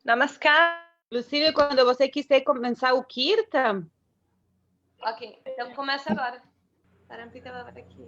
Namaskar. Inclusive, quando você quiser começar o Kirtan. Ok, então começa agora. Parampita aqui.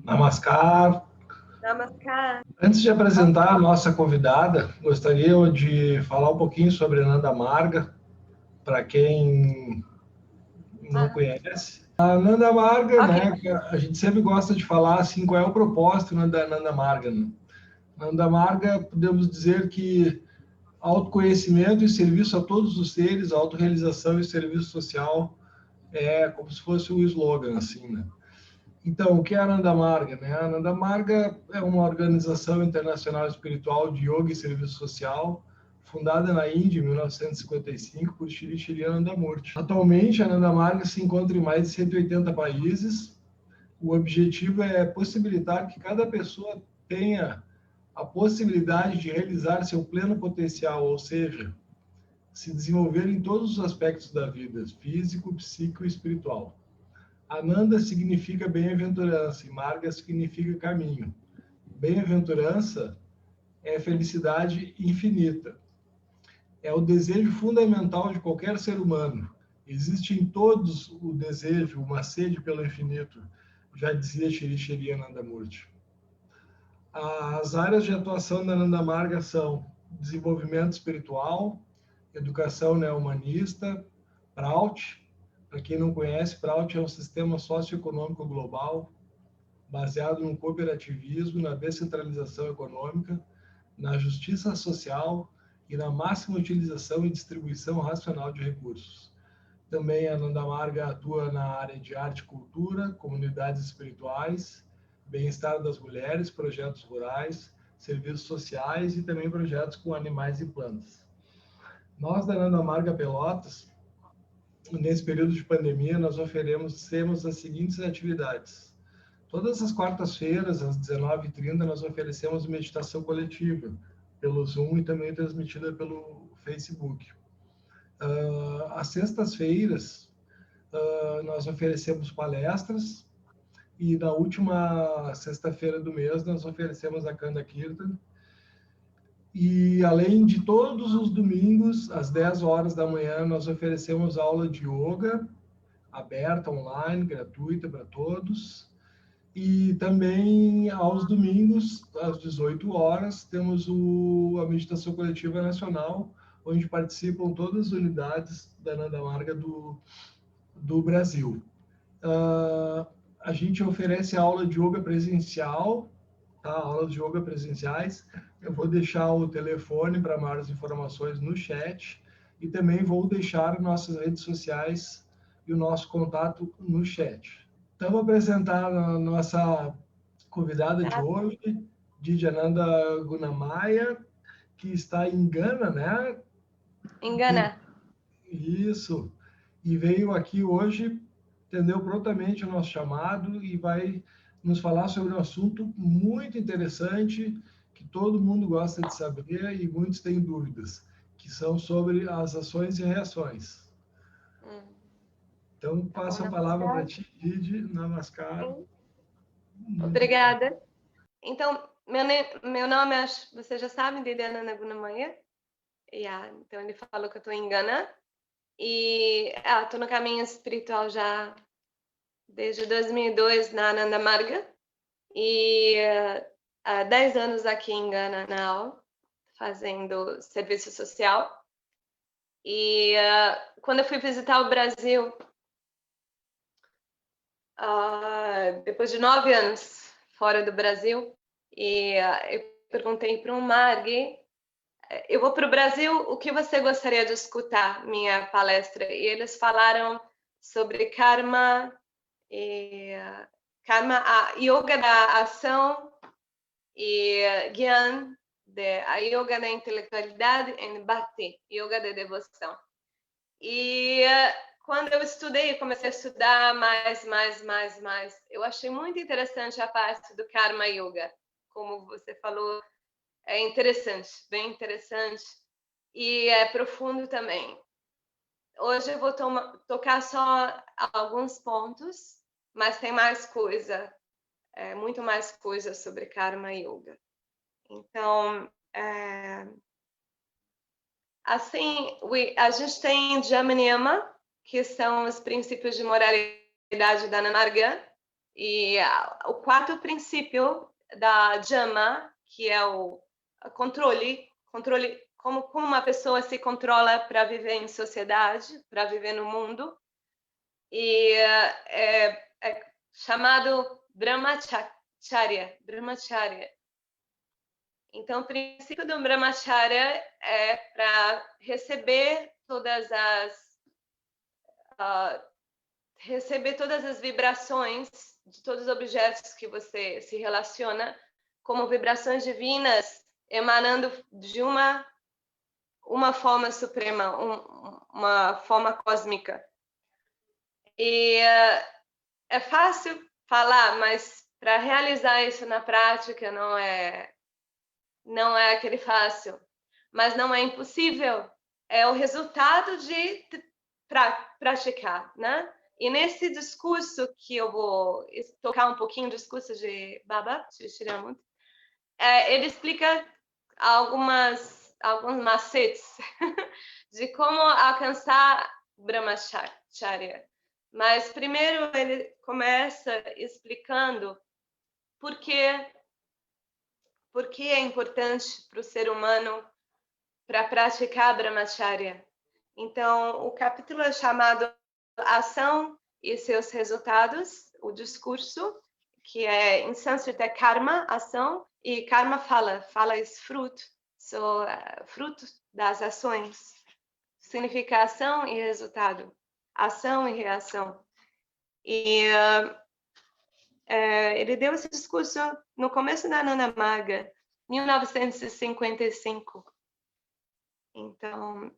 Namaskar. Namaskar. Antes de apresentar a nossa convidada, gostaria de falar um pouquinho sobre Ananda Marga, para quem não conhece. A Ananda Marga, né, a gente sempre gosta de falar assim, qual é o propósito, né, da Ananda Marga. Né? Ananda Marga, podemos dizer que autoconhecimento e serviço a todos os seres, autorrealização e serviço social, é como se fosse o slogan, assim, né? Então, o que é a Ananda Marga? Né? A Ananda Marga é uma organização internacional espiritual de yoga e serviço social, fundada na Índia em 1955 por Shri Anandamurti. Atualmente, a Ananda Marga se encontra em mais de 180 países. O objetivo é possibilitar que cada pessoa tenha a possibilidade de realizar seu pleno potencial, ou seja, se desenvolver em todos os aspectos da vida, físico, psíquico e espiritual. Ananda significa bem-aventurança e Marga significa caminho. Bem-aventurança é felicidade infinita. É o desejo fundamental de qualquer ser humano. Existe em todos o desejo, uma sede pelo infinito, já dizia Shri Anandamurti. As áreas de atuação da Ananda Marga são desenvolvimento espiritual, educação neo-humanista, Praut. Para quem não conhece, Praut é um sistema socioeconômico global baseado no cooperativismo, na descentralização econômica, na justiça social e na máxima utilização e distribuição racional de recursos. Também a Ananda Marga atua na área de arte e cultura, comunidades espirituais, bem-estar das mulheres, projetos rurais, serviços sociais e também projetos com animais e plantas. Nós, da Ananda Marga Pelotas, nesse período de pandemia, nós oferecemos as seguintes atividades. Todas as quartas-feiras, às 19h30, nós oferecemos meditação coletiva, pelo Zoom e também transmitida pelo Facebook. Às sextas-feiras, nós oferecemos palestras, e na última sexta-feira do mês, nós oferecemos a Kanda Kirtan. E, além de todos os domingos, às 10 horas da manhã, nós oferecemos aula de yoga, aberta, online, gratuita para todos. E também, aos domingos, às 18 horas, temos a Meditação Coletiva Nacional, onde participam todas as unidades da Ananda Marga do Brasil. A gente oferece aula de yoga presencial, tá? Aulas de yoga presenciais. Eu vou deixar o telefone para maiores informações no chat e também vou deixar nossas redes sociais e o nosso contato no chat. Então, vou apresentar a nossa convidada de hoje, Didyananda Gunamaya, que está em Gana, né? Em Gana. Isso. E veio aqui hoje, entendeu prontamente o nosso chamado e vai nos falar sobre um assunto muito interessante que todo mundo gosta de saber e muitos têm dúvidas, que são sobre as ações e reações. Então, passo a palavra para ti, Didi. Namaskar. Obrigada. Então, meu nome, você já sabe, Didyananda Gunamaya. Então, ele falou que eu estou em Gana. E estou no caminho espiritual já desde 2002 na Ananda Marga. E há 10 anos aqui em Gana, na aula, fazendo serviço social. E quando eu fui visitar o Brasil, depois de 9 anos fora do Brasil, e eu perguntei para um Marg, eu vou para o Brasil, o que você gostaria de escutar minha palestra? E eles falaram sobre karma, a yoga da ação e Gyan, a yoga da intelectualidade e Bhakti, yoga da devoção. E quando eu estudei, comecei a estudar mais, eu achei muito interessante a parte do Karma Yoga. Como você falou, é interessante, bem interessante, e é profundo também. Hoje eu vou tocar só alguns pontos, mas tem mais coisa, muito mais coisa sobre Karma Yoga. Então, assim, a gente tem Jama Niyama, que são os princípios de moralidade da Marga, e o quarto princípio da Jama, que é o controle, como uma pessoa se controla para viver em sociedade, para viver no mundo, e é chamado Brahmacharya. Então, o princípio do Brahmacharya é para receber todas as vibrações de todos os objetos que você se relaciona como vibrações divinas emanando de uma forma suprema, uma forma cósmica. E é fácil falar, mas para realizar isso na prática não é aquele fácil, mas não é impossível. É o resultado de praticar, né? E nesse discurso que eu vou tocar um pouquinho, o discurso de Baba Sriramurti, ele explica alguns macetes de como alcançar Brahmacharya. Mas primeiro ele começa explicando por que é importante para o ser humano para praticar Brahmacharya. Então, o capítulo é chamado Ação e seus resultados, o discurso, que em sânscrito é karma, ação, e karma fala é fruto, fruto das ações. Significa ação e resultado, ação e reação. E ele deu esse discurso no começo da Nanda Marga, 1955. Então,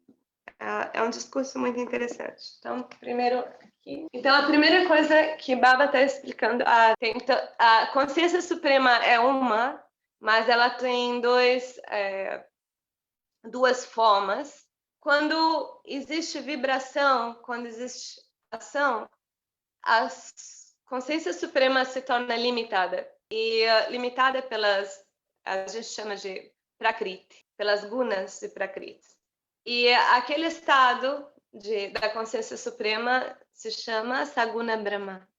é um discurso muito interessante. Então, primeiro aqui. Então, a primeira coisa que Baba está explicando, a consciência suprema é uma, mas ela tem duas formas. Quando existe vibração, quando existe ação, a consciência suprema se torna limitada. E limitada a gente chama de Prakriti, pelas gunas de Prakriti. E aquele estado da consciência suprema se chama Saguna Brahma.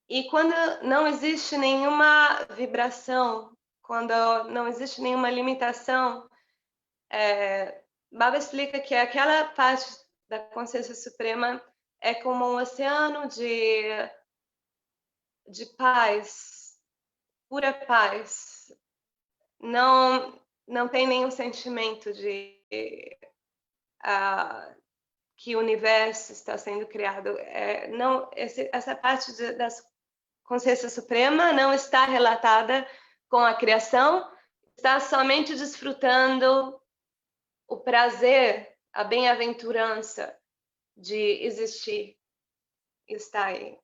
E quando não existe nenhuma vibração, quando não existe nenhuma limitação, Baba explica que aquela parte da consciência suprema é como um oceano de paz, pura paz. Não tem nenhum sentimento de que o universo está sendo criado. Essa parte da consciência suprema não está relatada com a criação, está somente desfrutando o prazer, a bem-aventurança de existir e estar aí.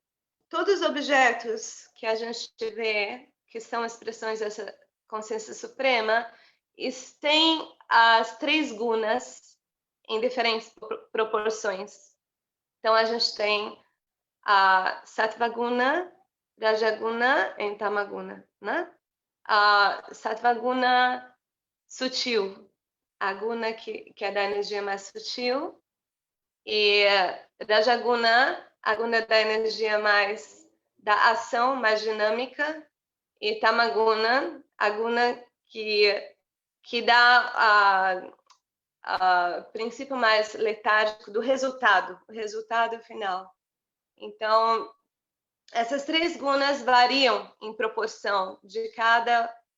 Todos os objetos que a gente vê, que são expressões dessa consciência suprema, têm as três gunas em diferentes proporções. Então, a gente tem a Sattvaguna, Rajaguna e Tamaguna, né? A Sattvaguna sutil, a guna que é da energia mais sutil, e Rajaguna, a guna da energia mais da ação, mais dinâmica, e Tamaguna, a guna que dá o princípio mais letárgico do resultado, o resultado final. Então, essas três gunas variam em proporção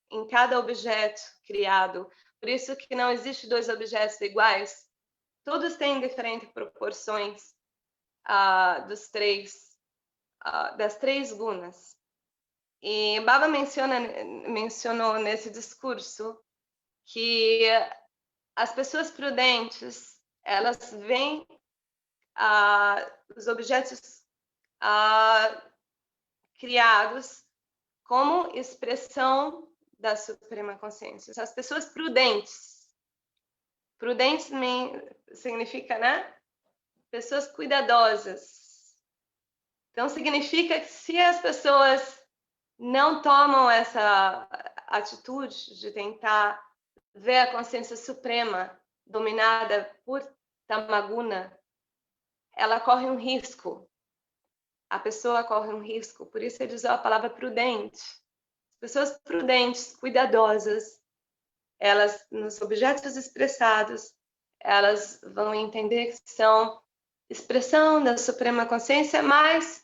em cada objeto criado. Por isso que não existe dois objetos iguais. Todos têm diferentes proporções das três gunas. E Baba mencionou nesse discurso que as pessoas prudentes, elas veem os objetos criados como expressão da Suprema Consciência. São as pessoas prudentes. Prudentes significa, né? Pessoas cuidadosas. Então, significa que se as pessoas não tomam essa atitude de tentar ver a consciência suprema dominada por Tamaguna, ela corre um risco. A pessoa corre um risco. Por isso ele usou a palavra prudente. Pessoas prudentes, cuidadosas, elas, nos objetos expressados, elas vão entender que são expressão da Suprema Consciência, mas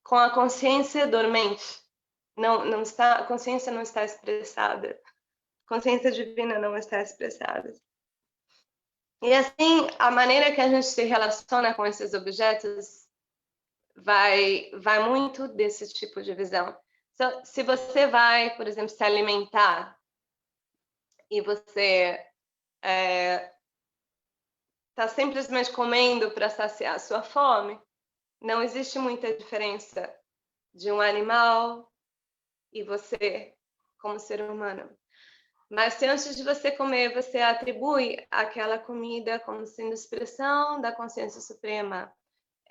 com a consciência dormente. Não está, a consciência não está expressada. A consciência divina não está expressada. E assim, a maneira que a gente se relaciona com esses objetos vai muito desse tipo de visão. Então, se você vai, por exemplo, se alimentar e você está simplesmente comendo para saciar a sua fome, não existe muita diferença de um animal e você como ser humano. Mas se antes de você comer, você atribui aquela comida como sendo expressão da consciência suprema,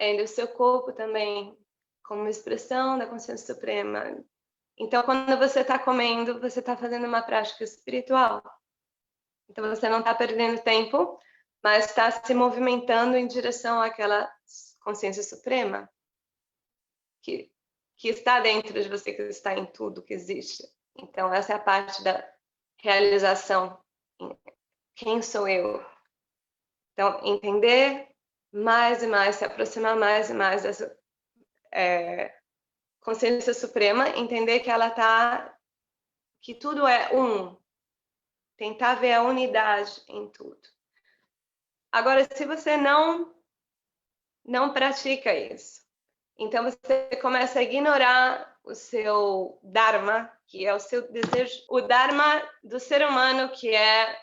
e o seu corpo também como expressão da consciência suprema. Então, quando você está comendo, você está fazendo uma prática espiritual. Então, você não está perdendo tempo, mas está se movimentando em direção àquela consciência suprema que está dentro de você, que está em tudo que existe. Então, essa é a parte da realização. Quem sou eu? Então, entender mais e mais, se aproximar mais e mais dessa consciência suprema, entender que ela está, que tudo é um. Tentar ver a unidade em tudo. Agora, se você não pratica isso, então você começa a ignorar o seu Dharma, que é o seu desejo, o Dharma do ser humano, que é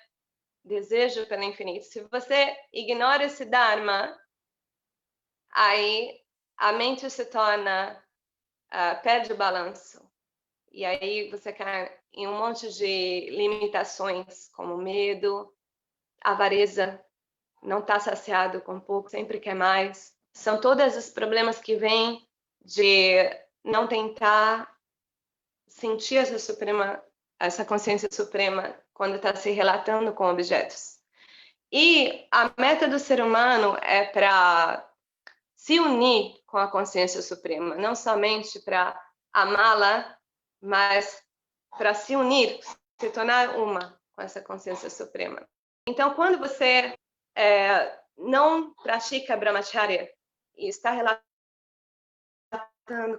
desejo pelo infinito. Se você ignora esse Dharma, aí a mente se torna, perde o balanço. E aí você cai em um monte de limitações, como medo, avareza, não está saciado com pouco, sempre quer mais. São todos os problemas que vêm de não tentar sentir essa consciência suprema quando está se relatando com objetos. E a meta do ser humano é para se unir com a consciência suprema, não somente para amá-la, mas para se unir, se tornar uma com essa consciência suprema. Então, quando você não pratica Brahmacharya e está relatando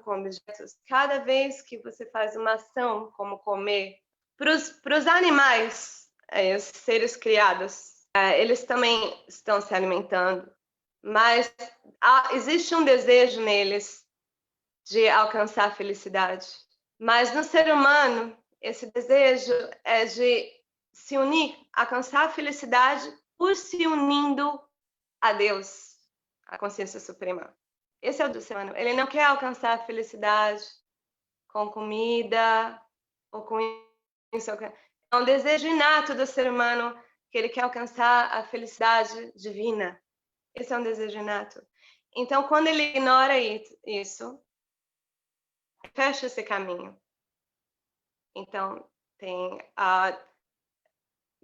com objetos, cada vez que você faz uma ação, como comer, para os animais, os seres criados, eles também estão se alimentando, mas existe um desejo neles de alcançar a felicidade. Mas no ser humano, esse desejo é de se unir, alcançar a felicidade por se unindo a Deus, a consciência suprema. Esse é o do ser humano. Ele não quer alcançar a felicidade com comida ou com isso. É um desejo inato do ser humano que ele quer alcançar a felicidade divina. Esse é um desejo inato. Então, quando ele ignora isso, fecha esse caminho. Então, tem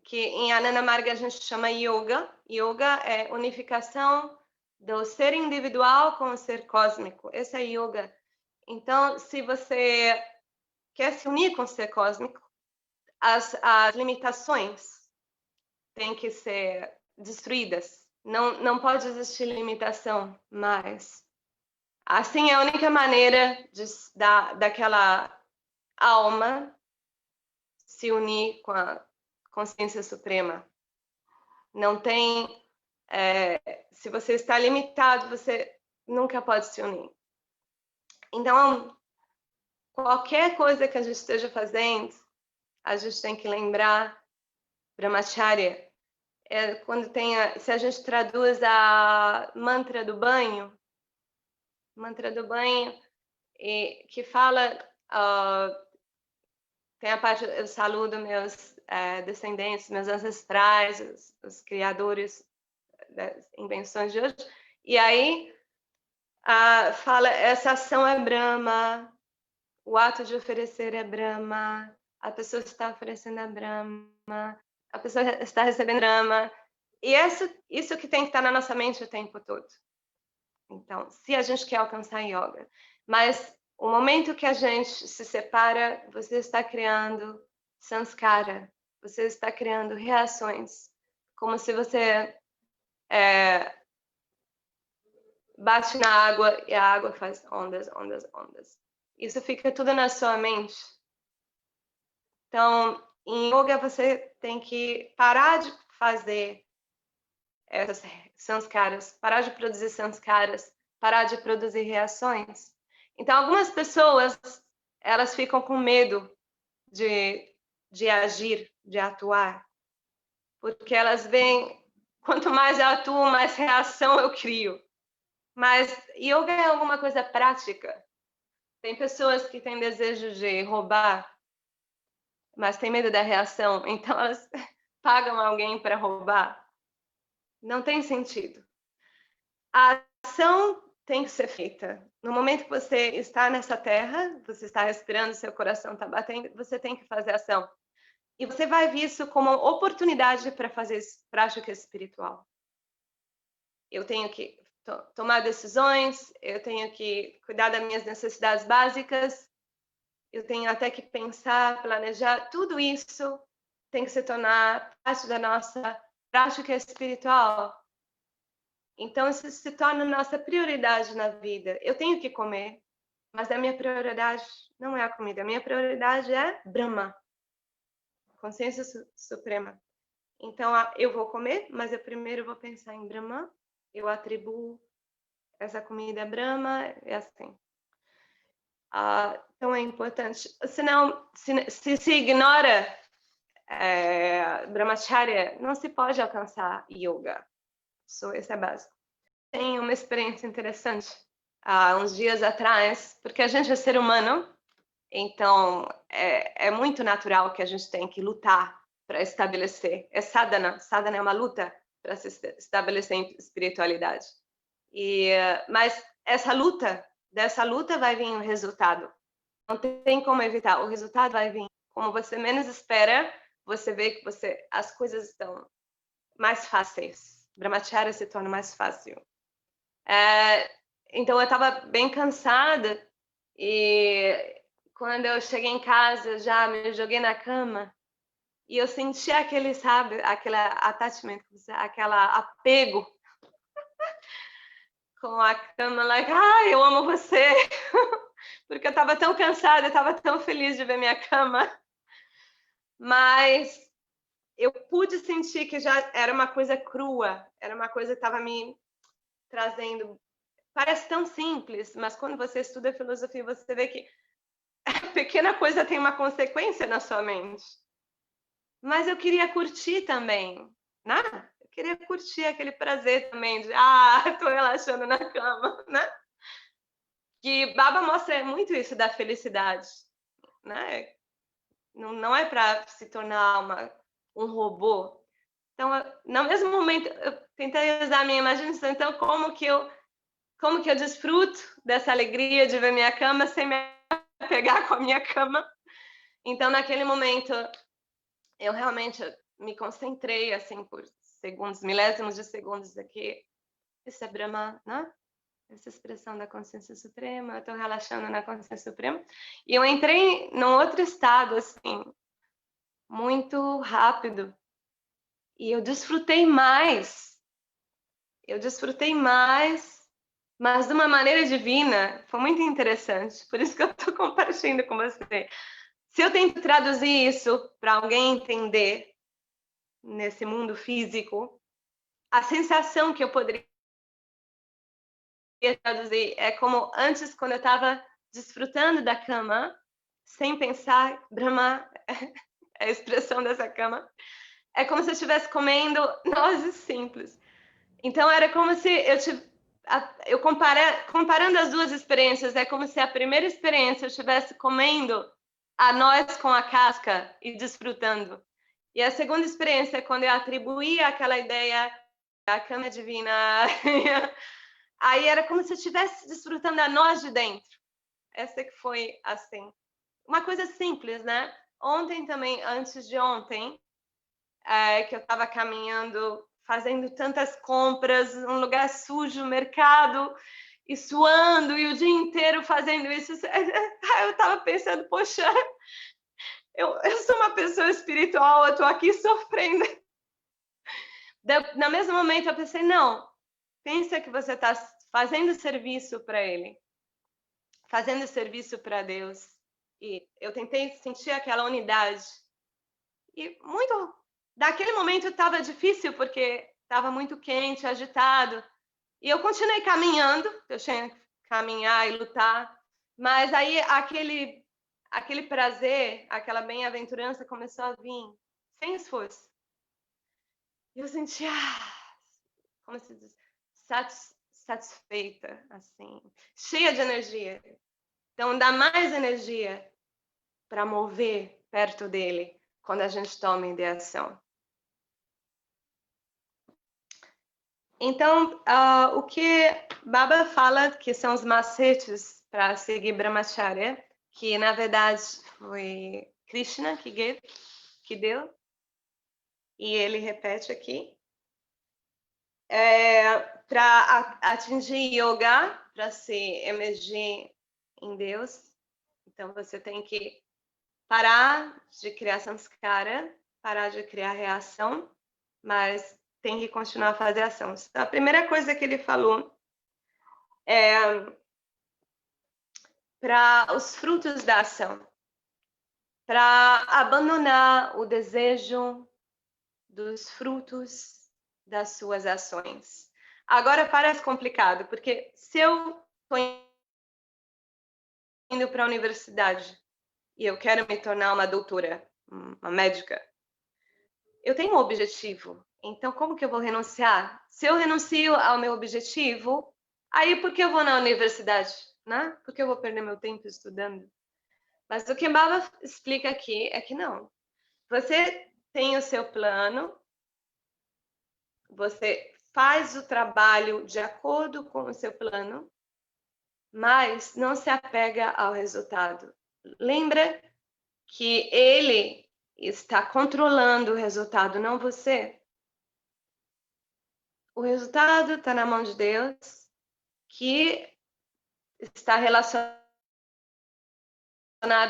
que em Ananda Marga a gente chama yoga. Yoga é unificação do ser individual com o ser cósmico. Esse é yoga. Então, se você quer se unir com o ser cósmico, as limitações têm que ser destruídas. Não pode existir limitação mais. Assim, é a única maneira daquela alma se unir com a consciência suprema. Não tem... se você está limitado, você nunca pode se unir. Então, qualquer coisa que a gente esteja fazendo, a gente tem que lembrar Brahmacharya. Se a gente traduz a mantra do banho, que fala tem a parte, eu saludo meus descendentes, meus ancestrais, os criadores das invenções de hoje. E aí fala, essa ação é Brahma, o ato de oferecer é Brahma, a pessoa está oferecendo é Brahma, a pessoa está recebendo Brahma. E isso que tem que estar na nossa mente o tempo todo. Então, se a gente quer alcançar yoga, mas o momento que a gente se separa, você está criando samskara, você está criando reações, como se você bate na água e a água faz ondas, ondas, ondas. Isso fica tudo na sua mente. Então, em yoga você tem que parar de fazer essas samskaras, parar de produzir samskaras, parar de produzir reações. Então, algumas pessoas, elas ficam com medo de agir, de atuar, porque elas veem, quanto mais eu atuo, mais reação eu crio. Mas yoga é alguma coisa prática. Tem pessoas que têm desejo de roubar, mas têm medo da reação, então elas pagam alguém para roubar. Não tem sentido. A ação tem que ser feita. No momento que você está nessa terra, você está respirando, seu coração está batendo, você tem que fazer ação. E você vai ver isso como uma oportunidade para fazer prática espiritual. Eu tenho que tomar decisões, eu tenho que cuidar das minhas necessidades básicas, eu tenho até que pensar, planejar, tudo isso tem que se tornar parte da nossa prática espiritual. Então, isso se torna nossa prioridade na vida. Eu tenho que comer, mas a minha prioridade não é a comida. A minha prioridade é Brahma, consciência suprema. Então, eu vou comer, mas eu primeiro vou pensar em Brahma. Eu atribuo essa comida a Brahma, é assim. Então, é importante. Senão, se ignora Brahmacharya, não se pode alcançar yoga. Essa é a base. Tem uma experiência interessante há uns dias atrás, porque a gente é ser humano, então é muito natural que a gente tem que lutar para estabelecer. É sadhana. Sadhana é uma luta para se estabelecer em espiritualidade. Mas dessa luta vai vir o resultado. Não tem como evitar. O resultado vai vir. Como você menos espera, você vê que as coisas estão mais fáceis. Brahmacharya se torna mais fácil. Então, eu estava bem cansada e quando eu cheguei em casa, já me joguei na cama e eu senti aquele, sabe, aquele attachment, aquele apego com a cama, eu amo você, porque eu estava tão cansada, eu estava tão feliz de ver minha cama, mas eu pude sentir que já era uma coisa crua, era uma coisa que estava me trazendo. Parece tão simples, mas quando você estuda filosofia, você vê que a pequena coisa tem uma consequência na sua mente. Mas eu queria curtir também, né? Eu queria curtir aquele prazer também de, tô relaxando na cama, né? Que Baba mostra muito isso da felicidade, né? Não é para se tornar um robô. Então, no mesmo momento, eu tentei usar a minha imaginação. Então, como que eu desfruto dessa alegria de ver minha cama sem me apegar com a minha cama? Então, naquele momento, eu realmente me concentrei, assim, por segundos, milésimos de segundos aqui. Esse é Brahma, né? Essa expressão da consciência suprema. Eu estou relaxando na consciência suprema. E eu entrei num outro estado, assim, muito rápido. E eu desfrutei mais. Mas de uma maneira divina. Foi muito interessante. Por isso que eu estou compartilhando com você. Se eu tento traduzir isso para alguém entender nesse mundo físico, a sensação que eu poderia traduzir é como antes, quando eu estava desfrutando da cama, sem pensar, Brahma é a expressão dessa cama, é como se eu estivesse comendo nozes simples. Então, era como se eu comparando as duas experiências, é como se a primeira experiência eu estivesse comendo a nós com a casca e desfrutando. E a segunda experiência é quando eu atribuí aquela ideia da cama divina, aí era como se eu estivesse desfrutando a nós de dentro. Essa que foi assim. Uma coisa simples, né? Ontem também, antes de ontem, que eu estava caminhando, fazendo tantas compras, um lugar sujo, mercado, e suando, e o dia inteiro fazendo isso. Eu estava pensando, poxa, eu sou uma pessoa espiritual, eu estou aqui sofrendo. No mesmo momento, eu pensei, não, pensa que você está fazendo serviço para Ele, fazendo serviço para Deus. E eu tentei sentir aquela unidade. E daquele momento estava difícil, porque estava muito quente, agitado. E eu continuei caminhando, eu tinha que caminhar e lutar. Mas aí aquele prazer, aquela bem-aventurança começou a vir, sem esforço. E eu sentia, como se diz, satisfeita, assim, cheia de energia. Então, dá mais energia para mover perto dele quando a gente toma ideação. Então, o que Baba fala que são os macetes para seguir Brahmacharya, que na verdade foi Krishna que deu, e ele repete aqui, para atingir yoga, para se emergir em Deus. Então, você tem que parar de criar samskara, parar de criar reação, mas tem que continuar a fazer ação. Então, a primeira coisa que ele falou é para os frutos da ação, para abandonar o desejo dos frutos das suas ações. Agora parece complicado, porque se eu estou indo para a universidade e eu quero me tornar uma doutora, uma médica, eu tenho um objetivo. Então, como que eu vou renunciar? Se eu renuncio ao meu objetivo, aí por que eu vou na universidade? Né? Por que eu vou perder meu tempo estudando? Mas o que Baba explica aqui é que não. Você tem o seu plano, você faz o trabalho de acordo com o seu plano, mas não se apega ao resultado. Lembra que ele está controlando o resultado, não você. O resultado está na mão de Deus, que está relacionado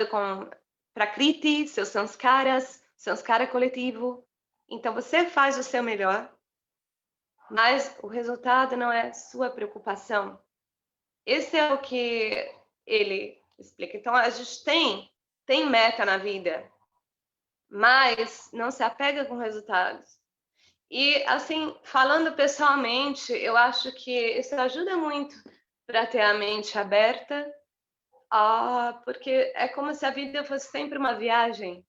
com Prakriti, seus samskara coletivo. Então, você faz o seu melhor, mas o resultado não é sua preocupação. Esse é o que ele explica. Então, a gente tem meta na vida, mas não se apega com resultados. E, assim, falando pessoalmente, eu acho que isso ajuda muito para ter a mente aberta, porque é como se a vida fosse sempre uma viagem.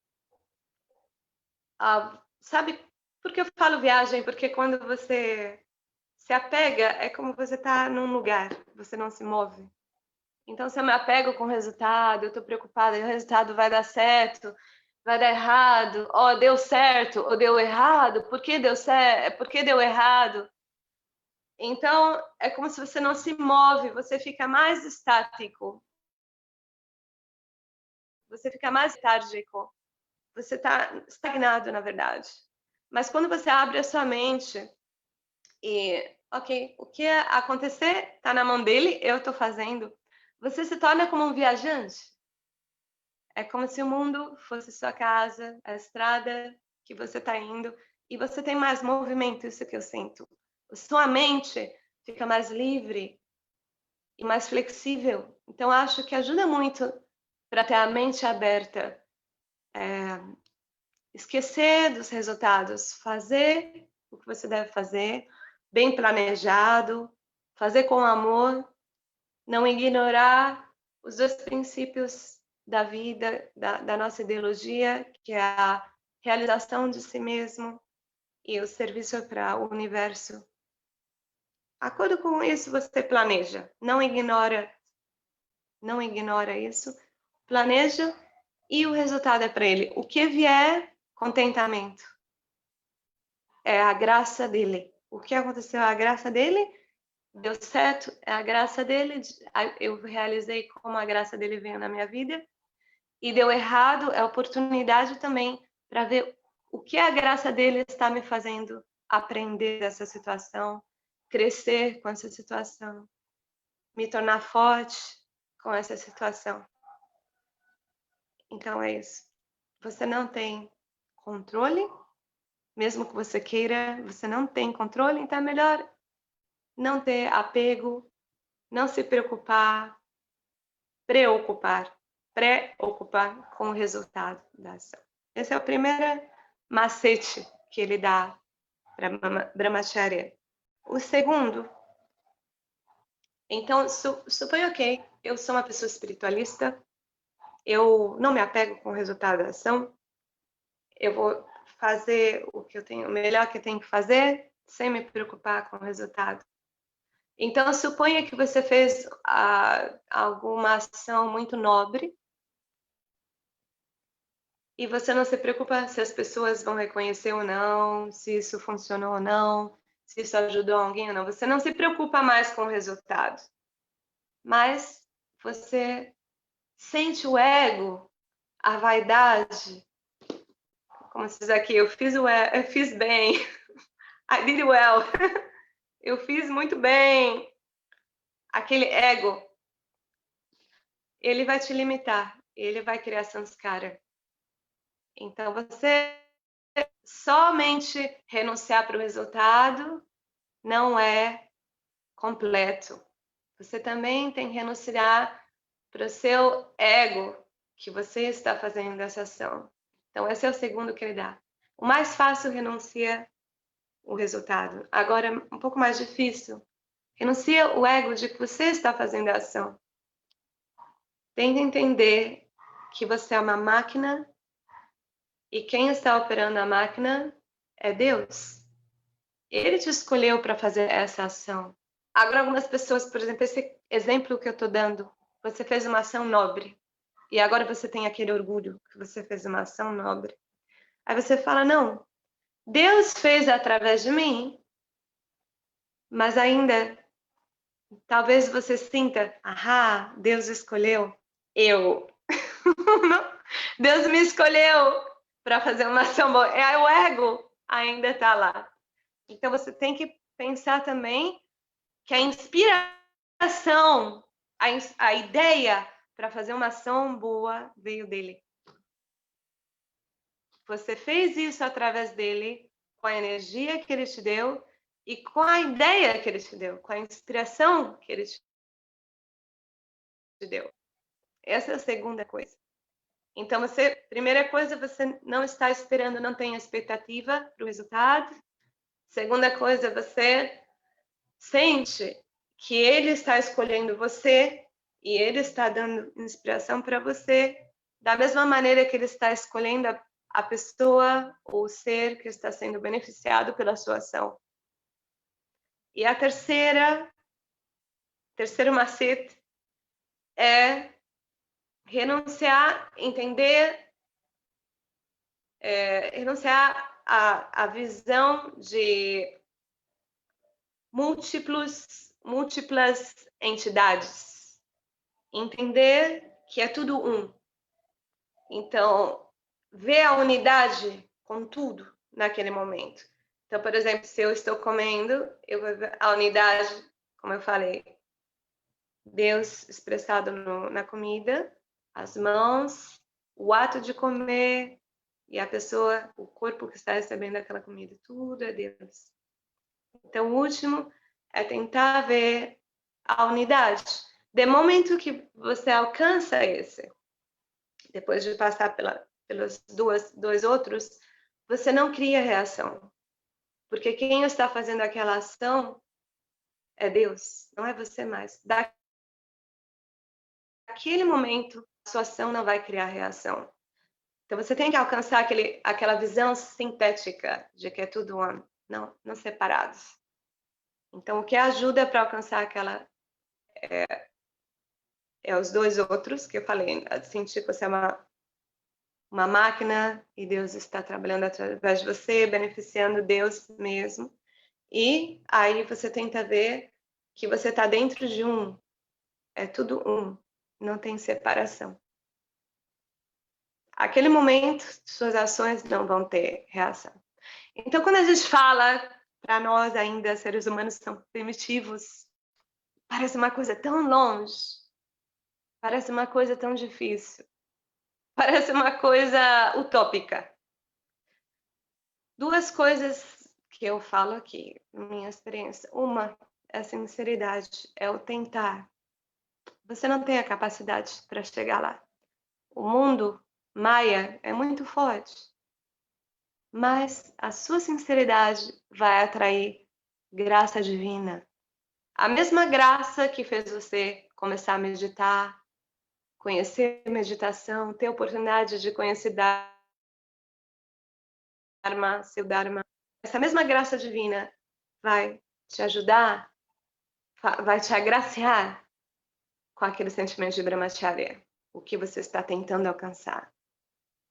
Sabe por que eu falo viagem? Porque quando você se apega, é como você está num lugar, você não se move. Então, se eu me apego com o resultado, eu estou preocupada, o resultado vai dar certo, vai dar errado, deu certo, ou deu errado, por que deu certo, por que deu errado? Então, é como se você não se move, você fica mais estático, você fica mais letárgico, você está estagnado, na verdade. Mas quando você abre a sua mente e, ok, o que acontecer está na mão dele, eu estou fazendo, você se torna como um viajante. É como se o mundo fosse sua casa, a estrada que você está indo, e você tem mais movimento, isso que eu sinto. Sua mente fica mais livre e mais flexível. Então, acho que ajuda muito para ter a mente aberta. Esquecer dos resultados, fazer o que você deve fazer, bem planejado, fazer com amor, não ignorar os dois princípios da vida, da nossa ideologia, que é a realização de si mesmo e o serviço para o universo. De acordo com isso, você planeja, não ignora isso, planeja e o resultado é para ele. O que vier, contentamento. É a graça dele. O que aconteceu? A graça dele deu certo, é a graça dele. Eu realizei como a graça dele veio na minha vida. E deu errado, é oportunidade também para ver o que a graça dele está me fazendo aprender dessa situação, crescer com essa situação, me tornar forte com essa situação. Então é isso. Você não tem controle, mesmo que você queira, você não tem controle, então é melhor não ter apego, não se preocupar, preocupar com o resultado da ação. Esse é o primeiro macete que ele dá para Brahmacharya. O segundo, então, suponha que eu sou uma pessoa espiritualista, eu não me apego com o resultado da ação, eu vou fazer o melhor que eu tenho que fazer, sem me preocupar com o resultado. Então, suponha que você fez alguma ação muito nobre, e você não se preocupa se as pessoas vão reconhecer ou não, se isso funcionou ou não, se isso ajudou alguém ou não. Você não se preocupa mais com o resultado. Mas você sente o ego, a vaidade. Como se diz aqui, eu fiz bem. I did well. Eu fiz muito bem. Aquele ego, ele vai te limitar. Ele vai criar samskara. Então, você somente renunciar para o resultado não é completo. Você também tem que renunciar para o seu ego que você está fazendo essa ação. Então, esse é o segundo que ele dá. O mais fácil renuncia o resultado. Agora, um pouco mais difícil. Renuncia o ego de que você está fazendo a ação. Tem que entender que você é uma máquina e quem está operando a máquina é Deus. Ele te escolheu para fazer essa ação. Agora, algumas pessoas, por exemplo, esse exemplo que eu estou dando, você fez uma ação nobre e agora você tem aquele orgulho que você fez uma ação nobre. Aí você fala, não, Deus fez através de mim, mas ainda, talvez você sinta, Deus escolheu eu. Deus me escolheu para fazer uma ação boa. O ego ainda está lá. Então, você tem que pensar também que a inspiração, a ideia para fazer uma ação boa veio dele. Você fez isso através dele, com a energia que ele te deu e com a ideia que ele te deu, com a inspiração que ele te deu. Essa é a segunda coisa. Então, primeira coisa, você não está esperando, não tem expectativa para o resultado. Segunda coisa, você sente que ele está escolhendo você e ele está dando inspiração para você, da mesma maneira que ele está escolhendo a pessoa ou o ser que está sendo beneficiado pela sua ação. E a terceiro macete é renunciar, renunciar à visão de múltiplas entidades. Entender que é tudo um. Então, ver a unidade com tudo naquele momento. Então, por exemplo, se eu estou comendo, eu vou ver a unidade, como eu falei, Deus expressado na comida, as mãos, o ato de comer e a pessoa, o corpo que está recebendo aquela comida. Tudo é Deus. Então, o último é tentar ver a unidade. De momento que você alcança esse, depois de passar pelos dois outros, você não cria reação. Porque quem está fazendo aquela ação é Deus, não é você mais. Naquele momento, a sua ação não vai criar reação. Então, você tem que alcançar aquela visão sintética de que é tudo um, não separados. Então, o que ajuda para alcançar aquela os dois outros que eu falei, sentir que você é uma uma máquina e Deus está trabalhando através de você, beneficiando Deus mesmo. E aí você tenta ver que você está dentro de um. É tudo um. Não tem separação. Aquele momento, suas ações não vão ter reação. Então, quando a gente fala, para nós ainda, seres humanos tão primitivos, parece uma coisa tão longe, parece uma coisa tão difícil, parece uma coisa utópica. Duas coisas que eu falo aqui, na minha experiência. Uma é a sinceridade, é o tentar. Você não tem a capacidade para chegar lá. O mundo Maia é muito forte, mas a sua sinceridade vai atrair graça divina. A mesma graça que fez você começar a meditar, conhecer meditação, ter a oportunidade de conhecer Dharma, seu Dharma. Essa mesma graça divina vai te ajudar, vai te agraciar com aquele sentimento de Brahmacharya, o que você está tentando alcançar.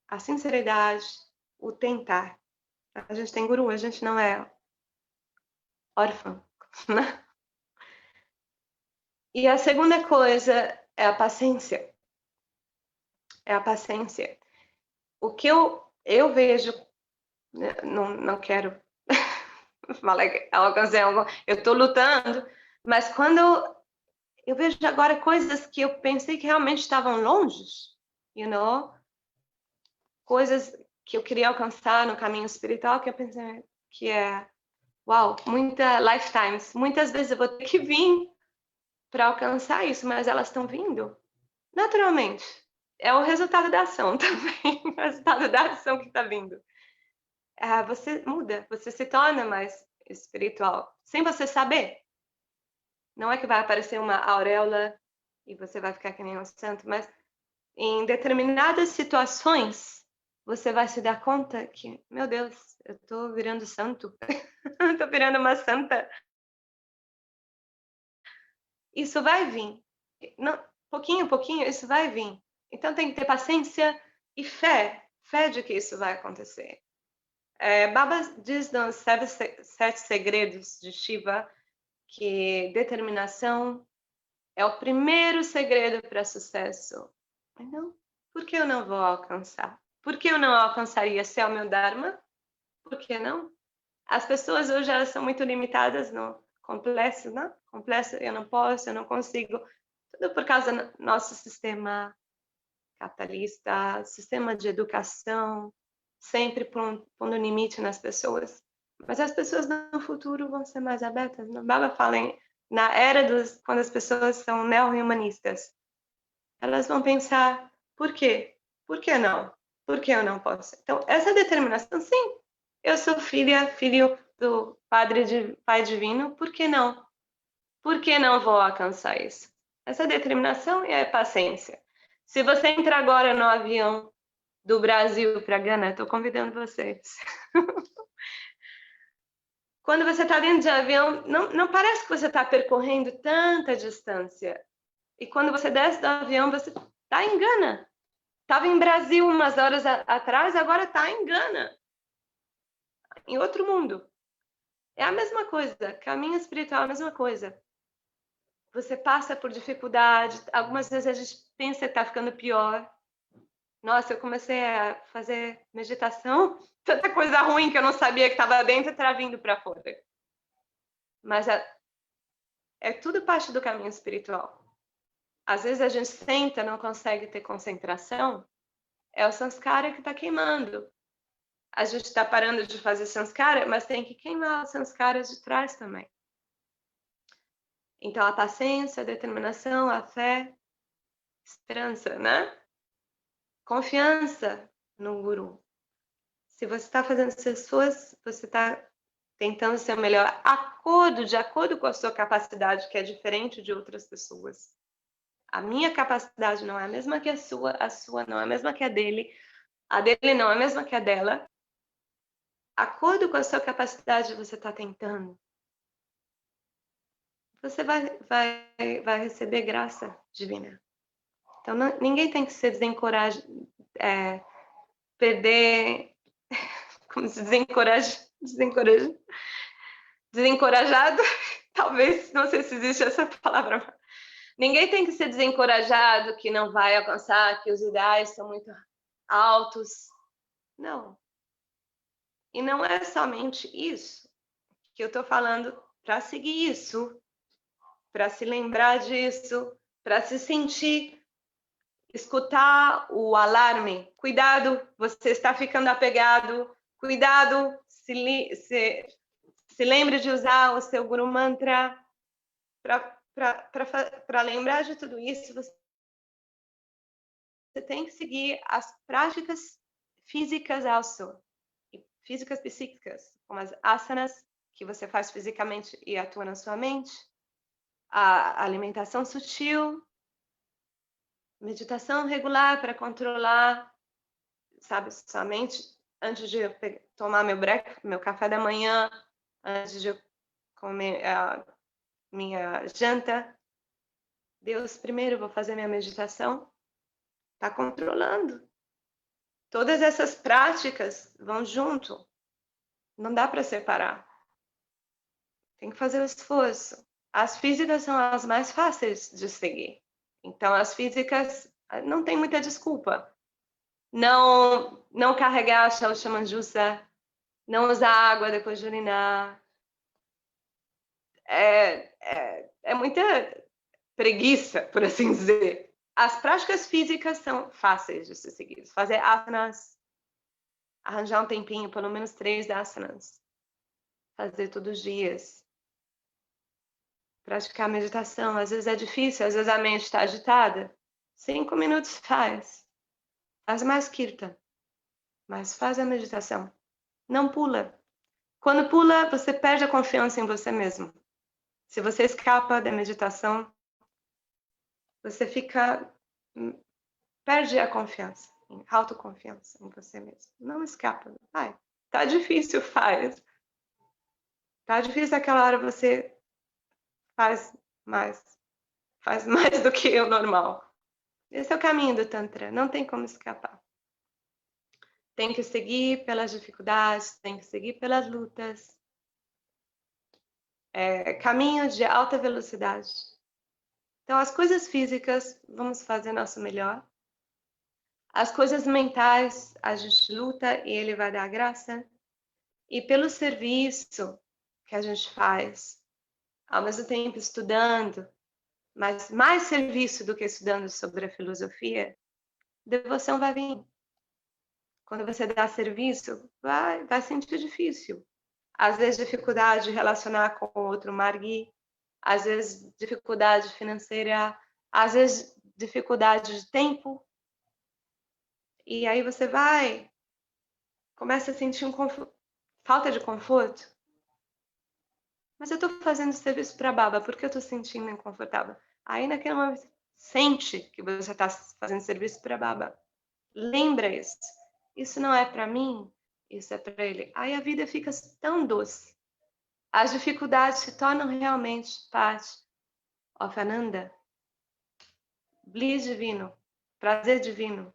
A sinceridade, o tentar. A gente tem guru, a gente não é órfão, né? E a segunda coisa é a paciência. É a paciência. O que eu vejo, não quero falar que alcancei algo, eu estou lutando, mas quando eu vejo agora coisas que eu pensei que realmente estavam longe, coisas que eu queria alcançar no caminho espiritual, que eu pensei que é, uau, lifetimes. Muitas vezes eu vou ter que vir para alcançar isso, mas elas estão vindo naturalmente. É o resultado da ação também, o resultado da ação que está vindo. Você muda, você se torna mais espiritual, sem você saber. Não é que vai aparecer uma auréola e você vai ficar que nem um santo, mas em determinadas situações, você vai se dar conta que, meu Deus, eu estou virando santo, estou virando uma santa. Isso vai vir. Não, pouquinho, isso vai vir. Então tem que ter paciência e fé de que isso vai acontecer. Baba diz nos 7 segredos de Shiva que determinação é o primeiro segredo para sucesso. Então, por que eu não vou alcançar? Por que eu não alcançaria se é o meu Dharma? Por que não? As pessoas hoje elas são muito limitadas no complexo, né? Complexo, eu não posso, eu não consigo. Tudo por causa do nosso sistema capitalista, sistema de educação, sempre pondo limite nas pessoas. Mas as pessoas no futuro vão ser mais abertas. O Baba fala na era quando as pessoas são neo-humanistas, elas vão pensar, por quê? Por que não? Por que eu não posso? Então, essa determinação, sim, eu sou filho do Pai Divino, por que não? Por que não vou alcançar isso? Essa determinação e a paciência. Se você entrar agora no avião do Brasil para Gana, estou convidando vocês. Quando você está dentro de avião, não parece que você está percorrendo tanta distância. E quando você desce do avião, você está em Gana. Estava em Brasil umas horas atrás, agora está em Gana. Em outro mundo. É a mesma coisa. Caminho espiritual é a mesma coisa. Você passa por dificuldade. Algumas vezes a gente pensa que está ficando pior. Nossa, eu comecei a fazer meditação, tanta coisa ruim que eu não sabia que estava dentro está vindo para fora. Mas é tudo parte do caminho espiritual. Às vezes a gente senta, não consegue ter concentração, é o samskara que está queimando. A gente está parando de fazer samskara, mas tem que queimar os samskaras de trás também. Então a paciência, a determinação, a fé, esperança, né? Confiança no guru. Se você está fazendo sessões, você está tentando ser o melhor de acordo com a sua capacidade, que é diferente de outras pessoas. A minha capacidade não é a mesma que a sua não é a mesma que a dele não é a mesma que a dela. Acordo com a sua capacidade, você está tentando. Você vai receber graça divina. Então, ninguém tem que ser desencorajado, perder, como se desencorajado, talvez, não sei se existe essa palavra. Ninguém tem que ser desencorajado, que não vai alcançar, que os ideais são muito altos. Não. E não é somente isso que eu estou falando para seguir isso, para se lembrar disso, para se sentir, escutar o alarme. Cuidado, você está ficando apegado. Cuidado, se lembre de usar o seu Guru Mantra para lembrar de tudo isso. Você tem que seguir as práticas físicas físicas psíquicas, como as asanas, que você faz fisicamente e atua na sua mente, a alimentação sutil, meditação regular para controlar, sabe, sua mente, antes de eu tomar meu café da manhã, antes de eu comer a minha janta. Deus, primeiro vou fazer minha meditação. Está controlando. Todas essas práticas vão junto. Não dá para separar. Tem que fazer o esforço. As físicas são as mais fáceis de seguir. Então, as físicas não tem muita desculpa. Não carregar a Shauchamanjusa, não usar água depois de urinar. É muita preguiça, por assim dizer. As práticas físicas são fáceis de ser seguidas. Fazer asanas, arranjar um tempinho, pelo menos 3 asanas. Fazer todos os dias. Praticar meditação. Às vezes é difícil, às vezes a mente está agitada. 5 minutos faz. Faz mais kirtan. Mas faz a meditação. Não pula. Quando pula, você perde a confiança em você mesmo. Se você escapa da meditação, você perde a confiança, autoconfiança em você mesmo. Não escapa. Vai. Tá difícil, faz. Tá difícil aquela hora, você faz mais do que o normal. Esse é o caminho do Tantra. Não tem como escapar. Tem que seguir pelas dificuldades, tem que seguir pelas lutas. Caminho de alta velocidade. Então, as coisas físicas, vamos fazer nosso melhor. As coisas mentais, a gente luta e ele vai dar graça. E pelo serviço que a gente faz, ao mesmo tempo estudando, mas mais serviço do que estudando sobre a filosofia, devoção vai vir. Quando você dá serviço, vai sentir difícil. Às vezes, dificuldade de relacionar com outro margui, às vezes, dificuldade financeira, às vezes, dificuldade de tempo. E aí você começa a sentir falta de conforto. Mas eu estou fazendo serviço para Baba, por que eu estou sentindo inconfortável? Aí naquele momento, sente que você está fazendo serviço para Baba. Lembra isso. Isso não é para mim, isso é para ele. Aí a vida fica tão doce. As dificuldades se tornam realmente parte of Ananda. Bliss divino, prazer divino.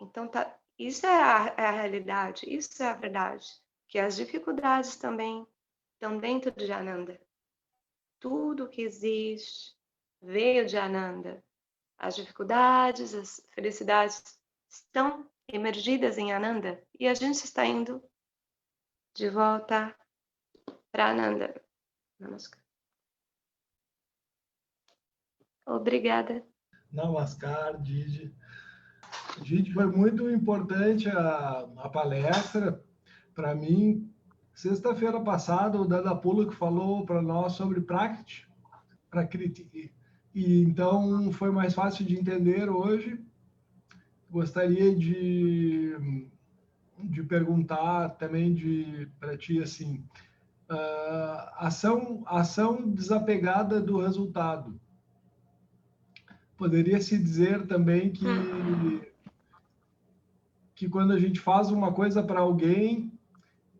Então, isso é a realidade, isso é a verdade. Que as dificuldades também estão dentro de Ananda. Tudo que existe veio de Ananda. As dificuldades, as felicidades estão emergidas em Ananda. E a gente está indo de volta para Ananda. Namaskar. Obrigada. Namaskar, Didi. Didi, foi muito importante a palestra. Para mim, sexta-feira passada, o Dadapula que falou para nós sobre Prakriti. E então foi mais fácil de entender hoje. Gostaria de perguntar também para ti assim, ação desapegada do resultado. Poderia se dizer também que quando a gente faz uma coisa para alguém,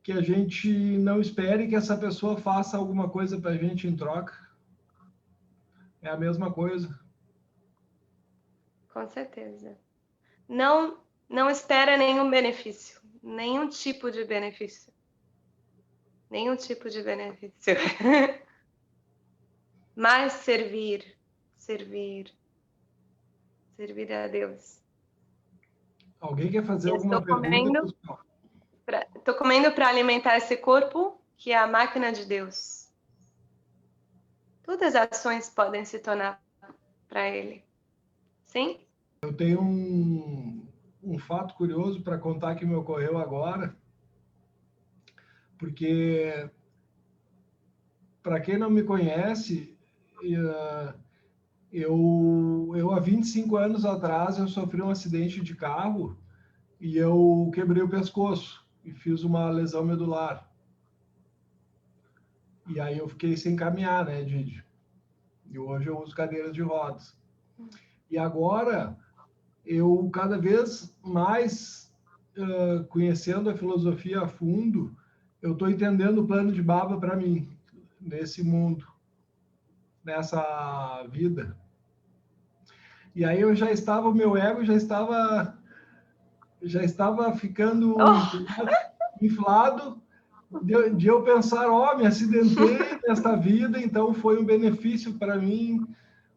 que a gente não espere que essa pessoa faça alguma coisa para a gente em troca. É a mesma coisa. Com certeza. Não não espera nenhum benefício, nenhum tipo de benefício. Nenhum tipo de benefício. Mas servir a Deus. Alguém quer fazer Eu alguma estou pergunta? comendo para alimentar esse corpo, que é a máquina de Deus. Todas as ações podem se tornar para Ele. Sim? Eu tenho um fato curioso para contar que me ocorreu agora, porque, para quem não me conhece, eu há 25 anos atrás, eu sofri um acidente de carro e eu quebrei o pescoço e fiz uma lesão medular. E aí eu fiquei sem caminhar, né, Didi? E hoje eu uso cadeiras de rodas. E agora, eu cada vez mais, conhecendo a filosofia a fundo, eu estou entendendo o plano de Baba para mim, nesse mundo, nessa vida. E aí eu já estava, o meu ego já estava ficando inflado de eu pensar, me acidentei nesta vida, então foi um benefício para mim,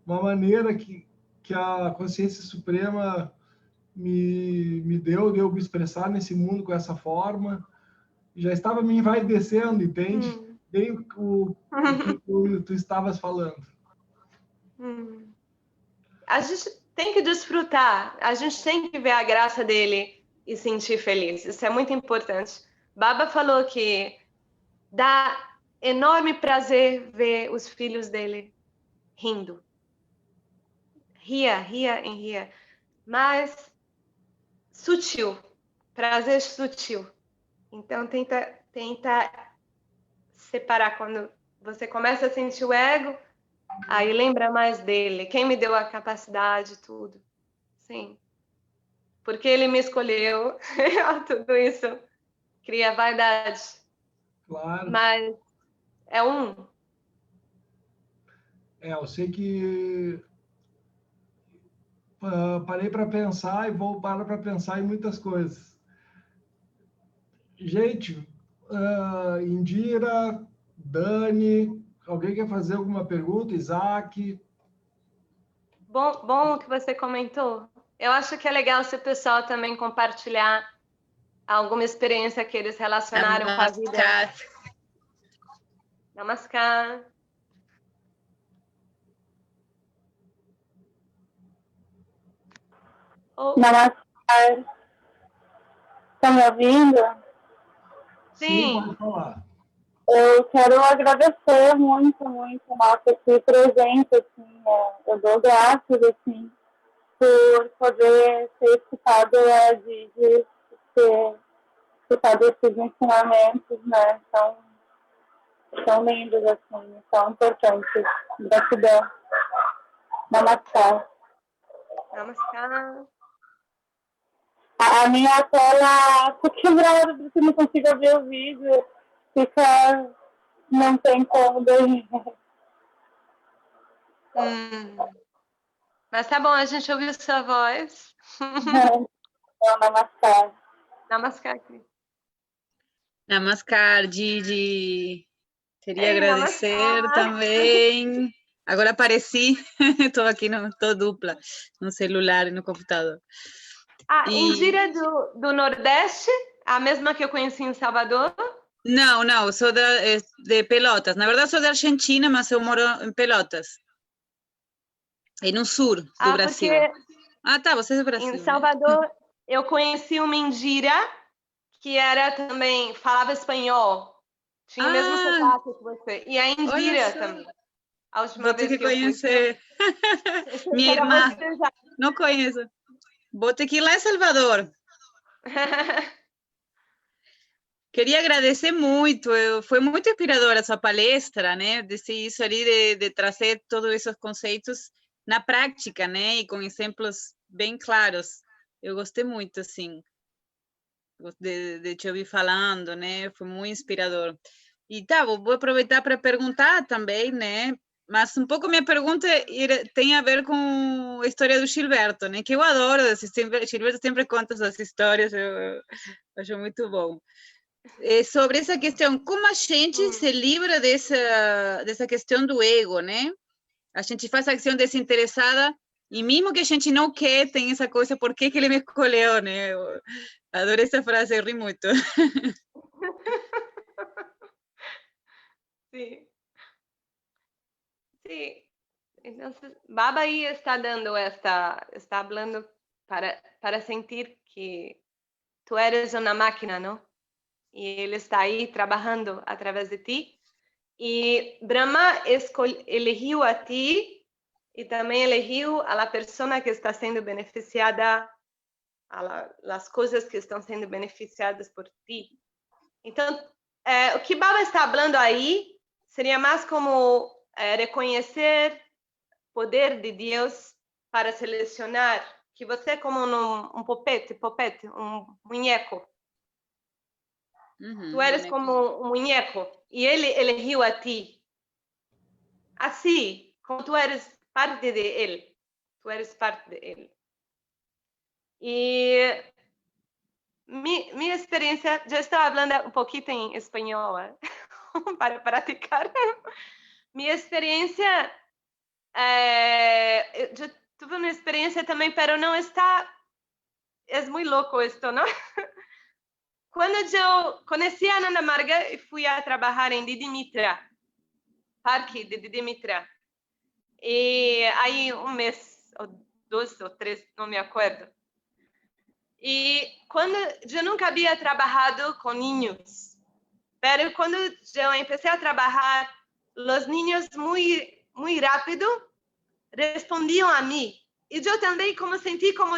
uma maneira que a consciência suprema me deu de eu me expressar nesse mundo com essa forma. Já estava me envaidecendo, entende? Bem o que tu estavas falando. A gente tem que desfrutar, a gente tem que ver a graça dele e sentir feliz. Isso é muito importante. Baba falou que dá enorme prazer ver os filhos dele rindo. Ria e ria. Mas sutil, prazer sutil. Então tenta separar quando você começa a sentir o ego, aí lembra mais dele, quem me deu a capacidade, tudo. Sim. Porque ele me escolheu, tudo isso cria vaidade. Claro. Mas é eu sei que parei para pensar e vou parar para pensar em muitas coisas. Gente, Indira, Dani, alguém quer fazer alguma pergunta? Isaac? Bom que você comentou. Eu acho que é legal se o pessoal também compartilhar alguma experiência que eles relacionaram com a vida. Namaskar. Namaskar. Está me ouvindo? Sim, pode falar. Eu quero agradecer muito, nossa, esse presente, assim, eu dou graças, assim, por poder ter escutado de ter escutado esses ensinamentos, né, tão lindos, assim, tão importantes. Gratidão. Namaskar. Namaskar. A minha tela tá quebrada, porque eu não consigo ver o vídeo. Não tem como daí. Mas tá bom, a gente ouviu sua voz. Namaskar. Namaskar. Namaskar, Didi. Queria agradecer namaskar. também. Agora apareci, estou aqui, estou dupla, no celular e no computador. Indira do Nordeste, a mesma que eu conheci em Salvador? Não, sou de Pelotas. Na verdade, sou de Argentina, mas eu moro em Pelotas. Aí no sul do Brasil. Tá, você é do Brasil. Em Salvador, eu conheci uma Indira, que era também, falava espanhol. Tinha o mesmo sotaque que você. E a Indira também. A última vez que conhecer. Minha irmã. Não conheço. Vou ter que ir lá em Salvador. Queria agradecer muito, foi muito inspiradora a sua palestra, né? Isso ali de trazer todos esses conceitos na prática, né? E com exemplos bem claros. Eu gostei muito, assim, de te ouvir falando, né? Foi muito inspirador. E vou aproveitar para perguntar também, né? Mas um pouco minha pergunta tem a ver com a história do Gilberto, né? Que eu adoro, Gilberto sempre conta essas histórias, eu acho muito bom. Sobre essa questão, como a gente se livra dessa questão do ego, né? A gente faz ação desinteressada e mesmo que a gente não quer, tem essa coisa, por que ele me escolheu, né? Eu adoro essa frase, eu ri muito. Sí. Sí. Entonces, Baba ahí está hablando para sentir que tú eres una máquina, ¿no? Y él está ahí trabajando a través de ti. Y Brahma eligió a ti y también eligió a la persona que está siendo beneficiada, las cosas que están siendo beneficiadas por ti. Entonces, o que Baba está hablando ahí sería más como reconhecer poder de Deus para selecionar, que você é como um popete, muñeco. Tu eres como um muñeco e ele elegeu a ti. Assim, como tu eres parte de ele, tu eres parte de ele. E minha experiência, já estou falando um pouquinho em espanhol para praticar. Minha experiência, eu tive uma experiência também, mas não está... É muito louco isto, não? Quando eu conheci a Ananda Marga e fui a trabalhar em Didimitra, parque de Didimitra. E aí um mês, ou 2 ou 3, não me acordo. E quando eu nunca havia trabalhado com niños, mas quando eu comecei a trabalhar, os niños muito rápido respondiam a mim. E eu também senti como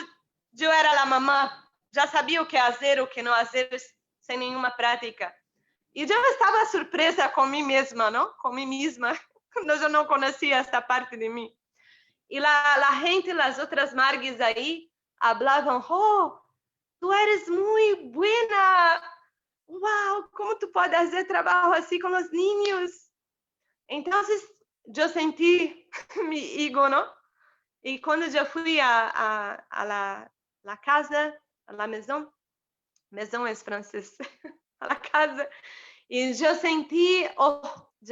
eu era a mamã, já sabia o que fazer, o que não fazer, sem nenhuma prática. E eu estava surpresa com mim mesma, não? Com mim mesma, quando eu não conhecia essa parte de mim. E a gente, as outras margas aí, falavam, oh, tu eres muito buena, uau, como tu pode fazer trabalho assim com os niños? Então, eu senti meu ego, não? E quando eu fui a la casa, a la maison é francês, a la casa, e eu senti, oh,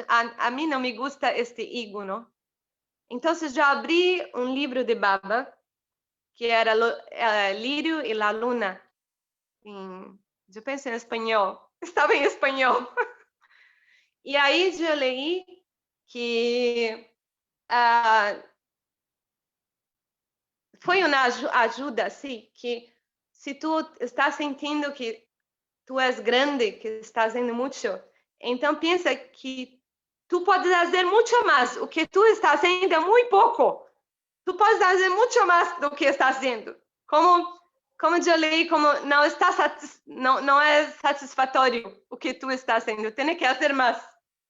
a mim não me gusta este ego, não? Então, eu abri um livro de Baba, que era Lírio e la Luna. Eu penso em espanhol, estava em espanhol. E aí eu li que foi uma ajuda, assim, que se tu está sentindo que tu és grande, que estás fazendo muito, então pensa que tu podes fazer muito mais. O que tu estás fazendo é muito pouco. Tu podes fazer muito mais do que estás fazendo. Como eu li, como não é satisfatório o que tu estás fazendo. Tem que fazer mais.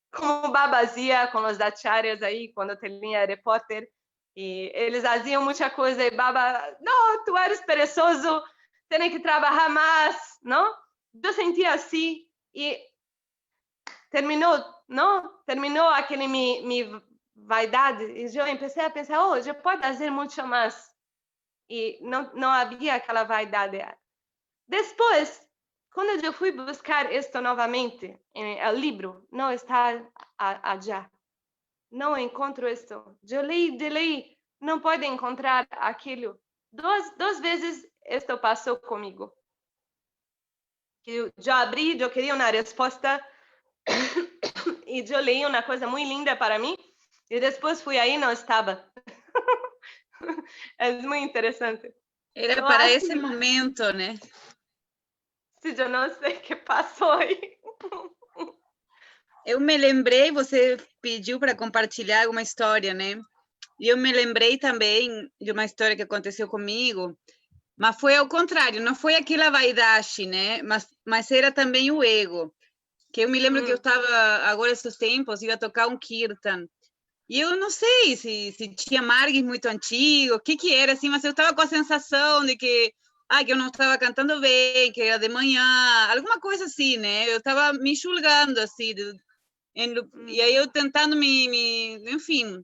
Como Baba fazia com os acharyas aí, quando eu tinha repórter. E eles faziam muita coisa e Baba, não, tu eres perezoso, tem que trabalhar mais, não? Eu sentia assim e terminou aquele minha vaidade e eu comecei a pensar, oh, eu posso fazer muito mais. E não havia aquela vaidade. Depois, quando eu fui buscar isto novamente, o livro não está já. Não encontro isto. Eu li, não pode encontrar aquilo. Duas vezes isto passou comigo. Eu abri, eu queria uma resposta e eu li uma coisa muito linda para mim e depois fui aí e não estava. É muito interessante. Era para esse momento, né? Eu não sei o que passou aí. Eu me lembrei, você pediu para compartilhar alguma história, né? E eu me lembrei também de uma história que aconteceu comigo, mas foi ao contrário, não foi aquela vaidade, né? Mas era também o ego. Que eu me lembro que eu estava, agora esses tempos, ia tocar um kirtan. E eu não sei se tinha margues muito antigos, o que era, assim, mas eu estava com a sensação de que eu não estava cantando bem, que era de manhã, alguma coisa assim, né? Eu estava me julgando, assim, E aí eu tentando enfim.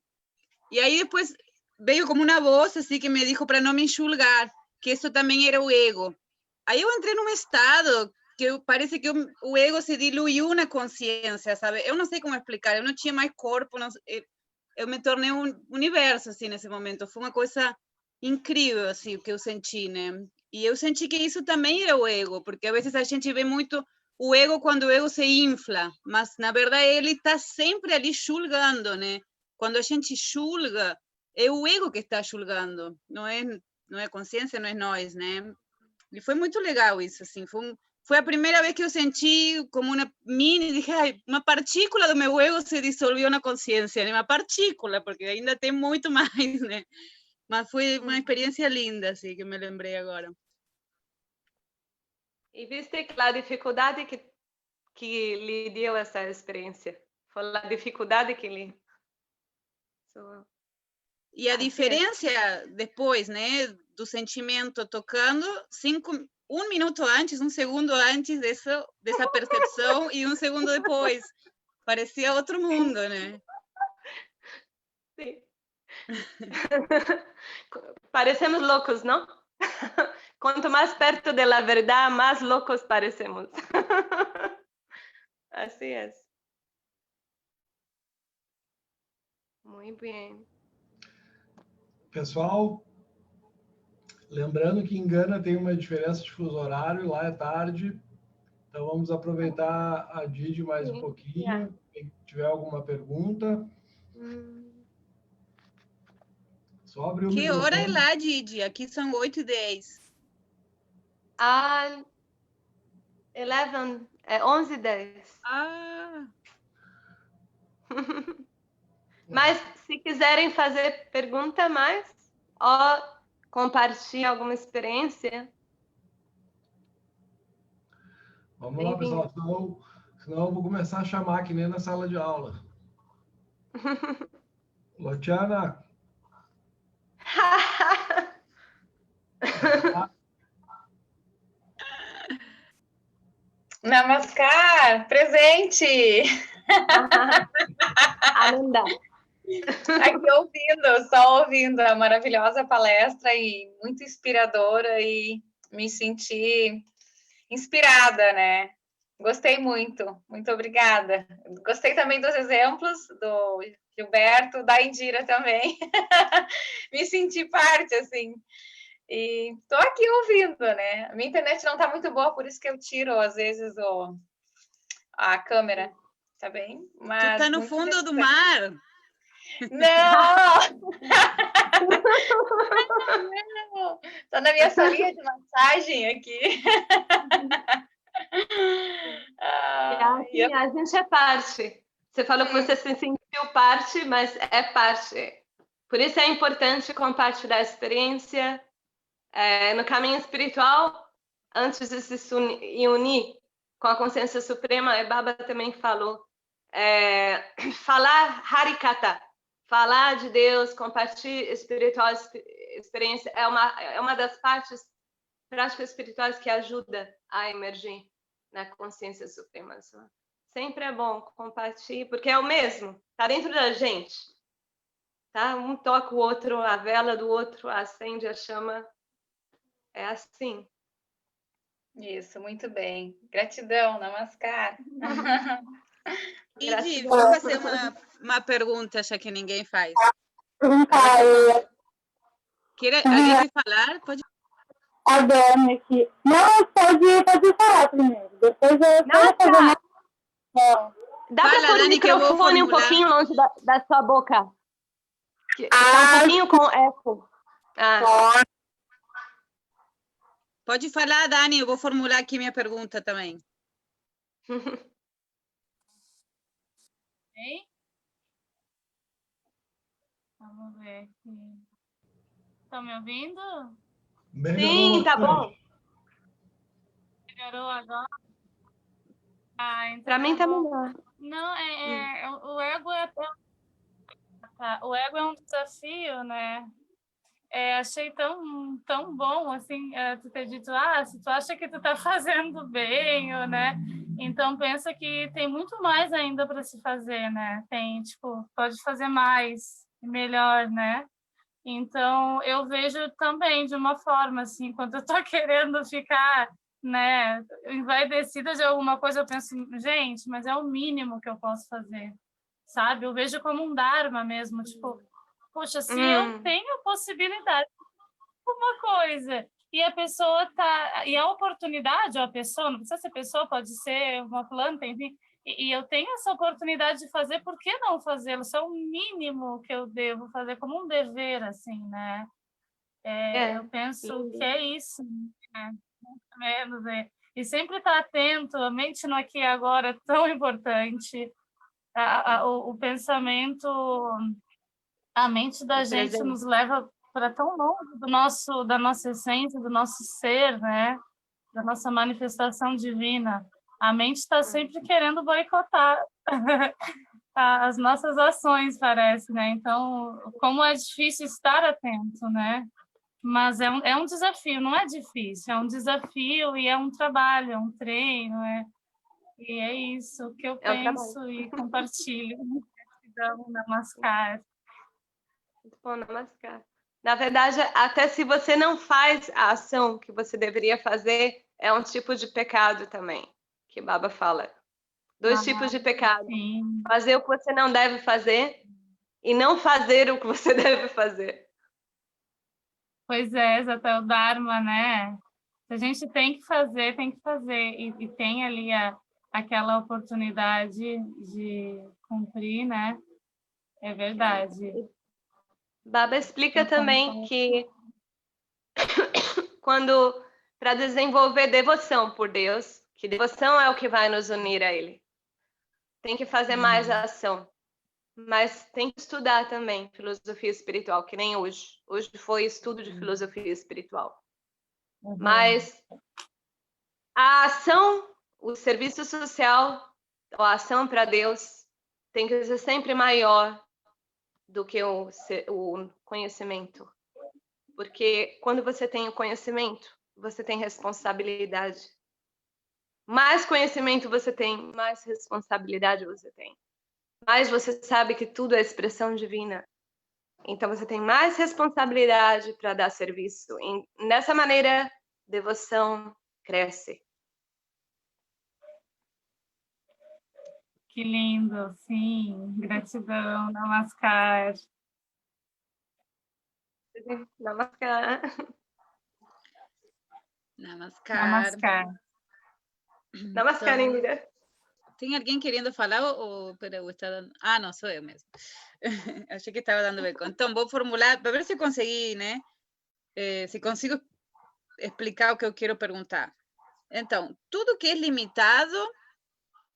E aí depois veio como uma voz assim que me disse para não me julgar, que isso também era o ego. Aí eu entrei num estado que parece que o ego se diluiu na consciência, sabe? Eu não sei como explicar, eu não tinha mais corpo, eu me tornei um universo, assim, nesse momento. Foi uma coisa incrível, assim, o que eu senti, né? E eu senti que isso também era o ego, porque às vezes a gente vê muito o ego quando o ego se infla, mas, na verdade, ele está sempre ali julgando, né? Quando a gente julga, é o ego que está julgando, não é a consciência, não é nós, né? E foi muito legal isso, assim, foi a primeira vez que eu senti como uma dije, ai, uma partícula do meu ego se dissolveu na consciência, né? Uma partícula, porque ainda tem muito mais, né? Mas foi uma experiência linda, assim, que me lembrei agora. E viste que a dificuldade que lhe deu essa experiência? Foi a dificuldade que lhe... E a diferença depois, né, do sentimento tocando, 1 minuto antes, 1 segundo antes dessa percepção e 1 segundo depois. Parecia outro mundo, né? Sim. Parecemos loucos, não? Quanto mais perto da verdade, mais loucos parecemos. Assim é. Muito bem. Pessoal, lembrando que em Gana tem uma diferença de fuso horário, lá é tarde, então vamos aproveitar a Didi mais um pouquinho. Se tiver alguma pergunta, só abrir o Que microfone. hora é lá, Didi? Aqui são 8h10. 11h10. Ah! Mas se quiserem fazer pergunta mais, ou compartilhar alguma experiência. Vamos lá, pessoal, senão eu vou começar a chamar que nem na sala de aula. Lotiana. Namaskar, presente! Ananda. Aqui ouvindo, só ouvindo a maravilhosa palestra e muito inspiradora e me senti inspirada, né? Gostei muito, muito obrigada. Gostei também dos exemplos do Gilberto, da Indira também. Me senti parte, assim. E tô aqui ouvindo, né? A minha internet não tá muito boa, por isso que eu tiro, às vezes, a câmera, tá bem? Mas tu tá no fundo do mar. Não! Não! Tô na minha salinha de massagem aqui. A gente é parte. Você falou que você se sentiu parte, mas é parte. Por isso é importante compartilhar a experiência. No caminho espiritual, antes de se unir com a consciência suprema, a Baba também falou, falar Harikata, falar de Deus, compartilhar espiritual, experiência, é uma das partes práticas espirituais que ajuda a emergir na consciência suprema. Sempre é bom compartilhar, porque é o mesmo, está dentro da gente. Tá? Um toca o outro, a vela do outro acende a chama. É assim. Isso, muito bem. Gratidão, Namaskar. Didi, vou fazer uma pergunta, já que ninguém faz. Alguém Quer falar? Pode. A Dani aqui. Não, pode falar primeiro. Depois eu vou fazer mais. Dá para pôr o microfone um pouquinho longe da sua boca? Tá um pouquinho com eco. Pode falar, Dani, eu vou formular aqui minha pergunta também. Ei? Vamos ver aqui. Estão me ouvindo? Sim, tá bom. Melhorou agora? Então para mim tá melhor. Não, o ego o ego é um desafio, né? Achei tão bom, assim, tu ter dito, se tu acha que tu tá fazendo bem, ou, né? Então, pensa que tem muito mais ainda para se fazer, né? Tem, tipo, pode fazer mais e melhor, né? Então, eu vejo também de uma forma, assim, quando eu estou querendo ficar, né, envaidecida de alguma coisa, eu penso, gente, mas é o mínimo que eu posso fazer, sabe? Eu vejo como um dharma mesmo, tipo, poxa, se eu tenho a possibilidade de uma coisa e a pessoa tá, e a oportunidade, ou a pessoa, não precisa ser pessoa, pode ser uma planta, enfim, e eu tenho essa oportunidade de fazer, por que não fazê-lo? Isso é o mínimo que eu devo fazer, como um dever, assim, né? Eu penso que é isso, né? Muito menos, né? E sempre estar atento, a mente no aqui e agora é tão importante, o pensamento, a mente da gente nos leva para tão longe da nossa essência, do nosso ser, né? Da nossa manifestação divina. A mente está sempre querendo boicotar as nossas ações, parece, né? Então, como é difícil estar atento, né? Mas é um desafio, não é difícil, é um desafio e é um trabalho, é um treino, e é isso que eu penso e compartilho. Gratidão, Namaskar. Muito bom, Namaskar. Na verdade, até se você não faz a ação que você deveria fazer, é um tipo de pecado também, que Baba fala. Dois tipos de pecado. Sim. Fazer o que você não deve fazer e não fazer o que você deve fazer. Pois é, exato, é o Dharma, né? A gente tem que fazer, e tem ali aquela oportunidade de cumprir, né? É verdade. Baba explica também que quando, para desenvolver devoção por Deus, que devoção é o que vai nos unir a Ele, tem que fazer mais ação. Mas tem que estudar também filosofia espiritual, que nem hoje. Hoje foi estudo de filosofia espiritual. Mas a ação, o serviço social, a ação para Deus, tem que ser sempre maior do que o conhecimento. Porque quando você tem o conhecimento, você tem responsabilidade. Mais conhecimento você tem, mais responsabilidade você tem. Mais você sabe que tudo é expressão divina. Então você tem mais responsabilidade para dar serviço. E nessa maneira, devoção cresce. Que lindo, sim. Gratidão, Namaskar. Namaskar. Namaskar. Namaskar. Namaskar, Indira. Tem alguém querendo falar ou está dando... Ah, não, sou eu mesmo. Achei que estava dando eco. Então, vou formular, para ver se consegui, né? Se consigo explicar o que eu quero perguntar. Então, tudo que é limitado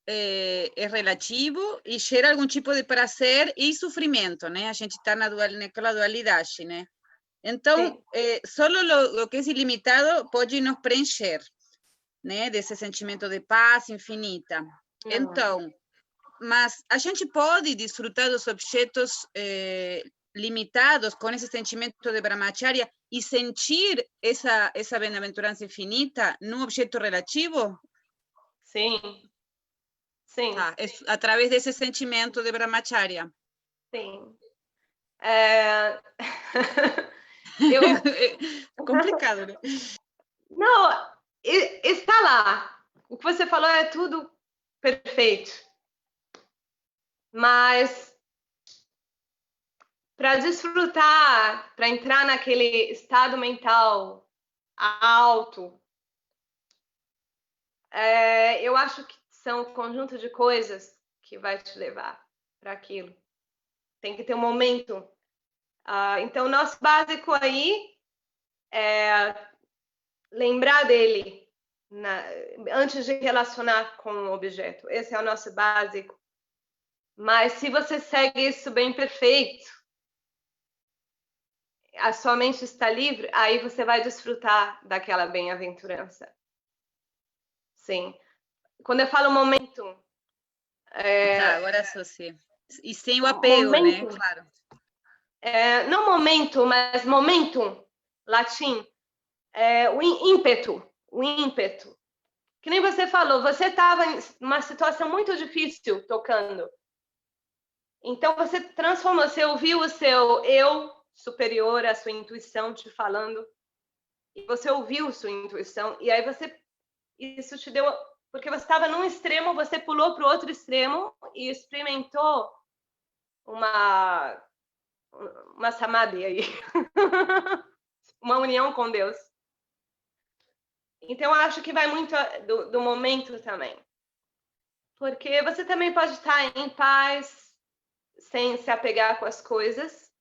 é relativo e gera algum tipo de prazer e sofrimento, né? A gente está naquela dualidade, né? Então, só o que é ilimitado pode nos preencher, né? Desse sentimento de paz infinita. Então, mas a gente pode desfrutar dos objetos limitados com esse sentimento de brahmacharya e sentir essa bem-aventurança infinita num objeto relativo? Sim. Sim. Tá, através desse sentimento de brahmacharya. Sim. É complicado, né? Não, está lá. O que você falou é tudo perfeito. Mas para desfrutar, para entrar naquele estado mental alto, eu acho que são um conjunto de coisas que vai te levar para aquilo. Tem que ter um momento. Então, nosso básico aí é lembrar dele antes de relacionar com o objeto. Esse é o nosso básico. Mas se você segue isso bem perfeito, a sua mente está livre, aí você vai desfrutar daquela bem-aventurança. Sim. Quando eu falo momento... Tá, agora associei. E sem o apego, momento, né? Claro. Não momento, mas momentum, latim, o ímpeto. O Que nem você falou, você estava em uma situação muito difícil tocando. Então, você transformou, você ouviu o seu eu superior, a sua intuição te falando, e você ouviu sua intuição, e aí isso te deu, porque você estava num extremo, você pulou para o outro extremo e experimentou uma samadhi aí, uma união com Deus. Então, eu acho que vai muito do momento também. Porque você também pode estar em paz, sem se apegar com as coisas,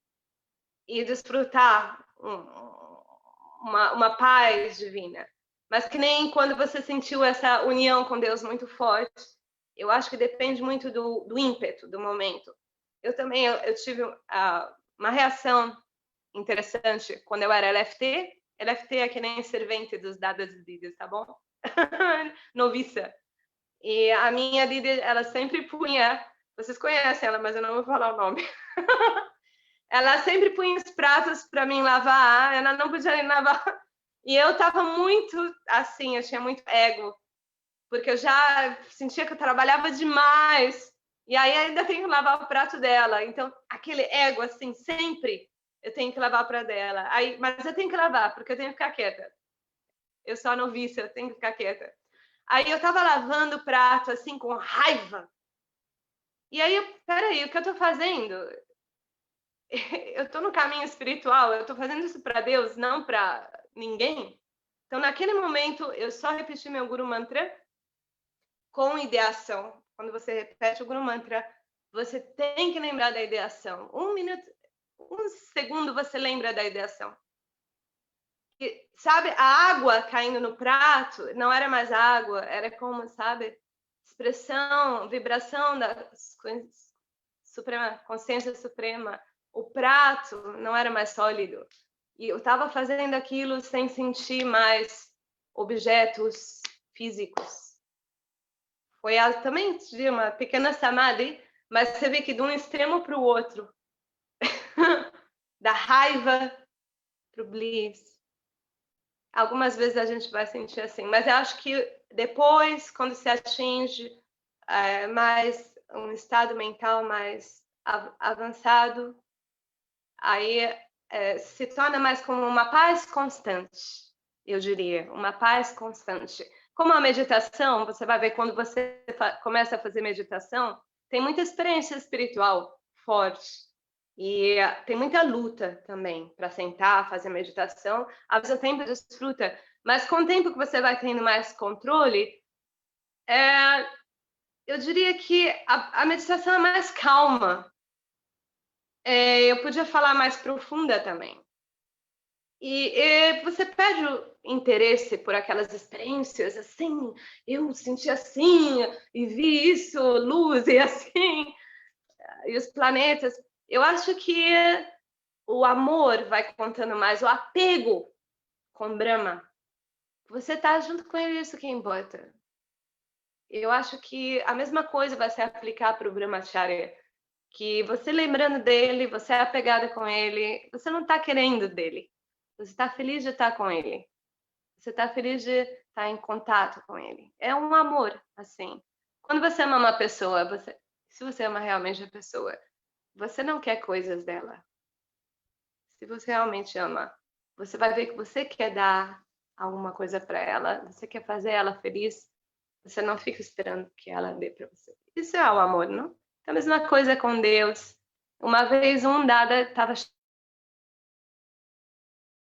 e desfrutar uma paz divina. Mas que nem quando você sentiu essa união com Deus muito forte, eu acho que depende muito do ímpeto, do momento. Eu também eu tive uma reação interessante quando eu era LFT. LFT é que nem servente dos dadas Didis, tá bom? Noviça. E a minha Didi, ela sempre punha... Vocês conhecem ela, mas eu não vou falar o nome. Ela sempre punha os pratos para mim lavar, ela não podia nem lavar. E eu estava muito assim, eu tinha muito ego, porque eu já sentia que eu trabalhava demais. E aí ainda tenho que lavar o prato dela. Então, aquele ego, assim, sempre eu tenho que lavar o prato dela. Aí, mas eu tenho que lavar, porque eu tenho que ficar quieta. Eu sou a noviça, eu tenho que ficar quieta. Aí eu estava lavando o prato, assim, com raiva. E aí, peraí, o que eu estou fazendo? Eu estou no caminho espiritual, eu estou fazendo isso para Deus, não para ninguém. Então, naquele momento, eu só repeti meu Guru Mantra com ideação. Quando você repete o Guru Mantra, você tem que lembrar da ideação. 1 minuto, 1 segundo você lembra da ideação. E, sabe, a água caindo no prato não era mais água, era como, sabe, expressão, vibração da suprema, consciência suprema. O prato não era mais sólido. E eu estava fazendo aquilo sem sentir mais objetos físicos. Foi também uma pequena samadhi, mas você vê que de um extremo para o outro. Da raiva para o bliss. Algumas vezes a gente vai sentir assim, mas eu acho que depois, quando se atinge mais um estado mental mais avançado, aí se torna mais como uma paz constante, eu diria, uma paz constante. Como a meditação, você vai ver quando você começa a fazer meditação, tem muita experiência espiritual forte. E tem muita luta também para sentar, fazer meditação. Ao mesmo tempo desfruta, mas com o tempo que você vai tendo mais controle, eu diria que a meditação é mais calma. Eu podia falar mais profunda também. E você perde o interesse por aquelas experiências assim, eu senti assim, e vi isso, luz e assim, e os planetas. Eu acho que o amor vai contando mais, o apego com Brahma. Você está junto com ele, isso que importa. Eu acho que a mesma coisa vai se aplicar para o Brahmacharya. Que você lembrando dele, você é apegada com ele, você não está querendo dele. Você está feliz de estar com ele. Você está feliz de estar em contato com ele. É um amor, assim. Quando você ama uma pessoa, se você ama realmente a pessoa, você não quer coisas dela. Se você realmente ama, você vai ver que você quer dar alguma coisa para ela, você quer fazer ela feliz, você não fica esperando que ela dê para você. Isso é o amor, não? Então, a mesma coisa com Deus. Uma vez um Dada estava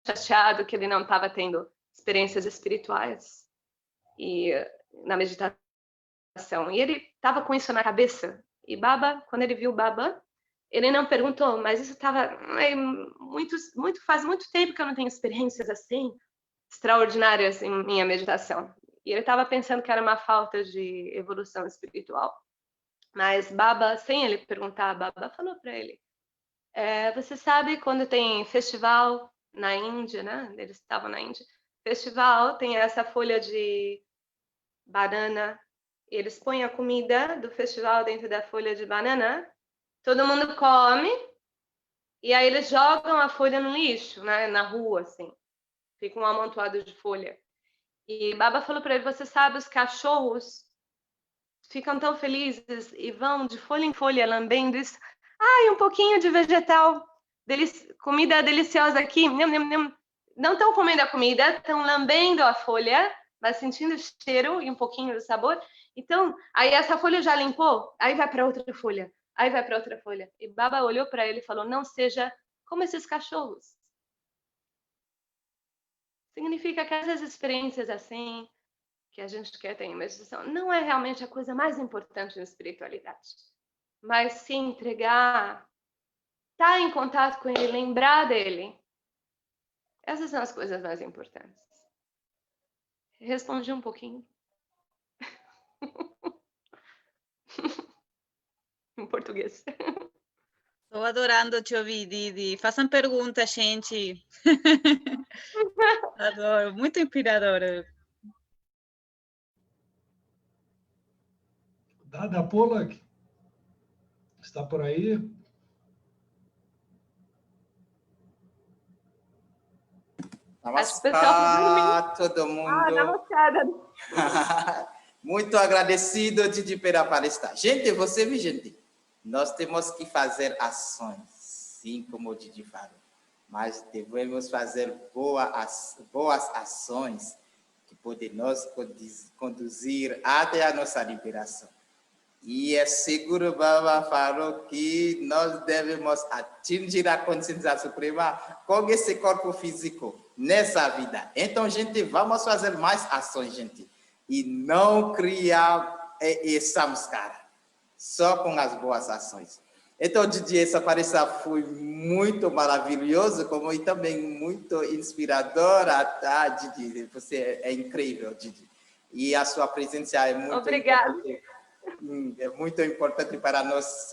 chateado que ele não estava tendo experiências espirituais e na meditação. E ele estava com isso na cabeça. E Baba, quando ele viu Baba, ele não perguntou, mas isso estava faz muito tempo que eu não tenho experiências assim extraordinárias em minha meditação. E ele estava pensando que era uma falta de evolução espiritual. Mas Baba, sem ele perguntar, Baba falou para ele: você sabe quando tem festival na Índia, né? Eles estavam na Índia. Festival tem essa folha de banana. Eles põem a comida do festival dentro da folha de banana. Todo mundo come. E aí eles jogam a folha no lixo, né? Na rua, assim. Fica um amontoado de folha. E Baba falou para ele, você sabe, os cachorros ficam tão felizes e vão de folha em folha lambendo isso. Ai, um pouquinho de vegetal, comida deliciosa aqui. Não estão comendo a comida, estão lambendo a folha, mas sentindo o cheiro e um pouquinho do sabor. Então, aí essa folha já limpou, aí vai para outra folha, aí vai para outra folha. E Baba olhou para ele e falou, não seja como esses cachorros. Significa que essas experiências assim, que a gente quer ter em meditação, não é realmente a coisa mais importante na espiritualidade. Mas se entregar, estar em contato com ele, lembrar dele, essas são as coisas mais importantes. Respondi um pouquinho. Em português. Estou adorando te ouvir, Didi. Façam perguntas, gente. Adoro, muito inspiradora. Dada Polak, está por aí? Namaskar, todo mundo. Namaskar. Muito agradecido, Didi, pela palestra. Gente, você viu, gente? Nós temos que fazer ações, sim, como o Didi falou. Mas devemos fazer boas ações que podem nos conduzir até a nossa liberação. E é seguro, Baba falou que nós devemos atingir a consciência suprema com esse corpo físico nessa vida. Então, gente, vamos fazer mais ações, gente. E não criar samskara, só com as boas ações. Então, Didi, essa palestra foi muito maravilhosa, como e também muito inspiradora. Tá, Didi? Você é incrível, Didi. E a sua presença é muito importante. É muito importante para nós,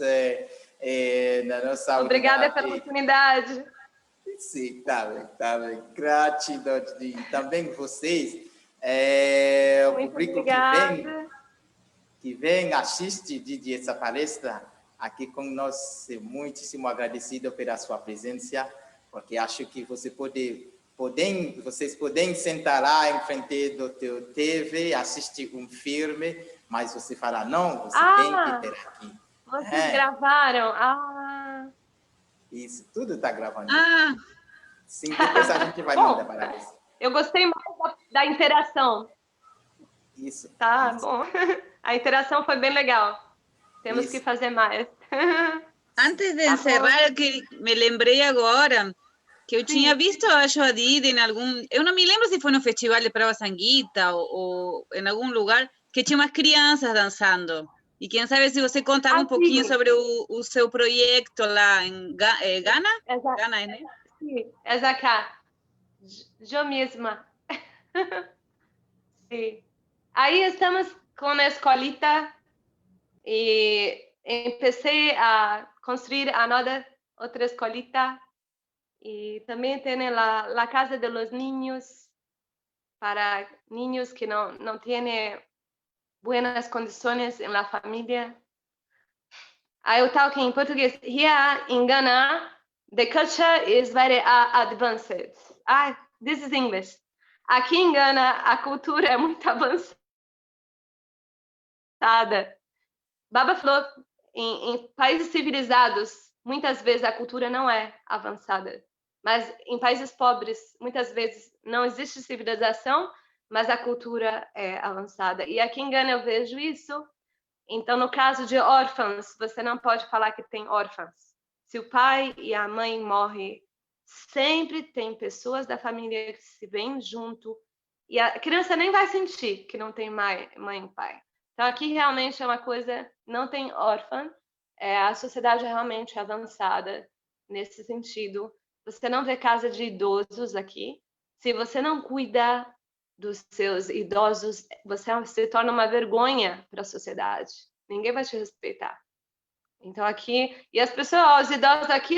na nossa Obrigada pela oportunidade. Sim, tá bem. Gratidão, Didi. Também vocês, o público que vem assiste, Didi, essa palestra aqui com nós, muitíssimo agradecido pela sua presença, porque acho que vocês podem sentar lá em frente do teu TV, assistir um filme, mas você fala, não, você tem que ter aqui. Vocês gravaram? Isso, tudo está gravando. Sim, depois a gente vai mandar para você. Eu gostei mais da interação. Isso. Tá bom. A interação foi bem legal. Temos que fazer mais. Antes de encerrar, me lembrei agora que eu tinha visto, acho, a Didi em algum... Eu não me lembro se foi no Festival de Prova Sanguita ou em algum lugar, que tinha umas crianças dançando. E quem sabe se você contava um pouquinho sobre o seu projeto lá em Ghana? Ghana, né? Sim, Zaká. Eu mesma. Sim. Aí estamos com a escolita e empecé a construir outra escolita. Y también tiene la casa de los niños para niños que no tienen buenas condiciones en la familia. I talk in Portuguese. Here in Ghana, the culture is very advanced. This is English. Aqui em Ghana, a cultura é muito avançada. Baba falou, em países civilizados, muitas vezes a cultura não é avançada. Mas em países pobres, muitas vezes não existe civilização, mas a cultura é avançada. E aqui em Ghana eu vejo isso. Então, no caso de órfãos, você não pode falar que tem órfãos. Se o pai e a mãe morrem, sempre tem pessoas da família que se vêm junto. E a criança nem vai sentir que não tem mãe e pai. Então, aqui realmente é uma coisa, não tem órfã. A sociedade é realmente avançada nesse sentido. Você não vê casa de idosos aqui. Se você não cuida dos seus idosos, você se torna uma vergonha para a sociedade. Ninguém vai te respeitar. Então aqui, e as pessoas, os idosos aqui,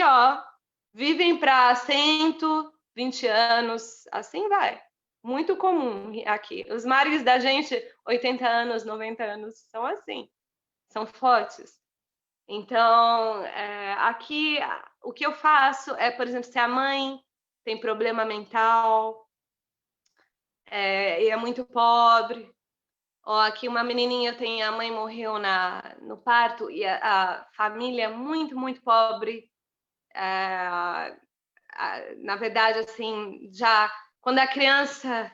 vivem para 120 anos, assim vai. Muito comum aqui. Os maridos da gente, 80 anos, 90 anos, são assim. São fortes. Então, aqui, o que eu faço é, por exemplo, se a mãe tem problema mental, e é muito pobre. Ou aqui uma menininha tem, a mãe morreu no parto e a família é muito, muito pobre. Na verdade, assim, já quando a criança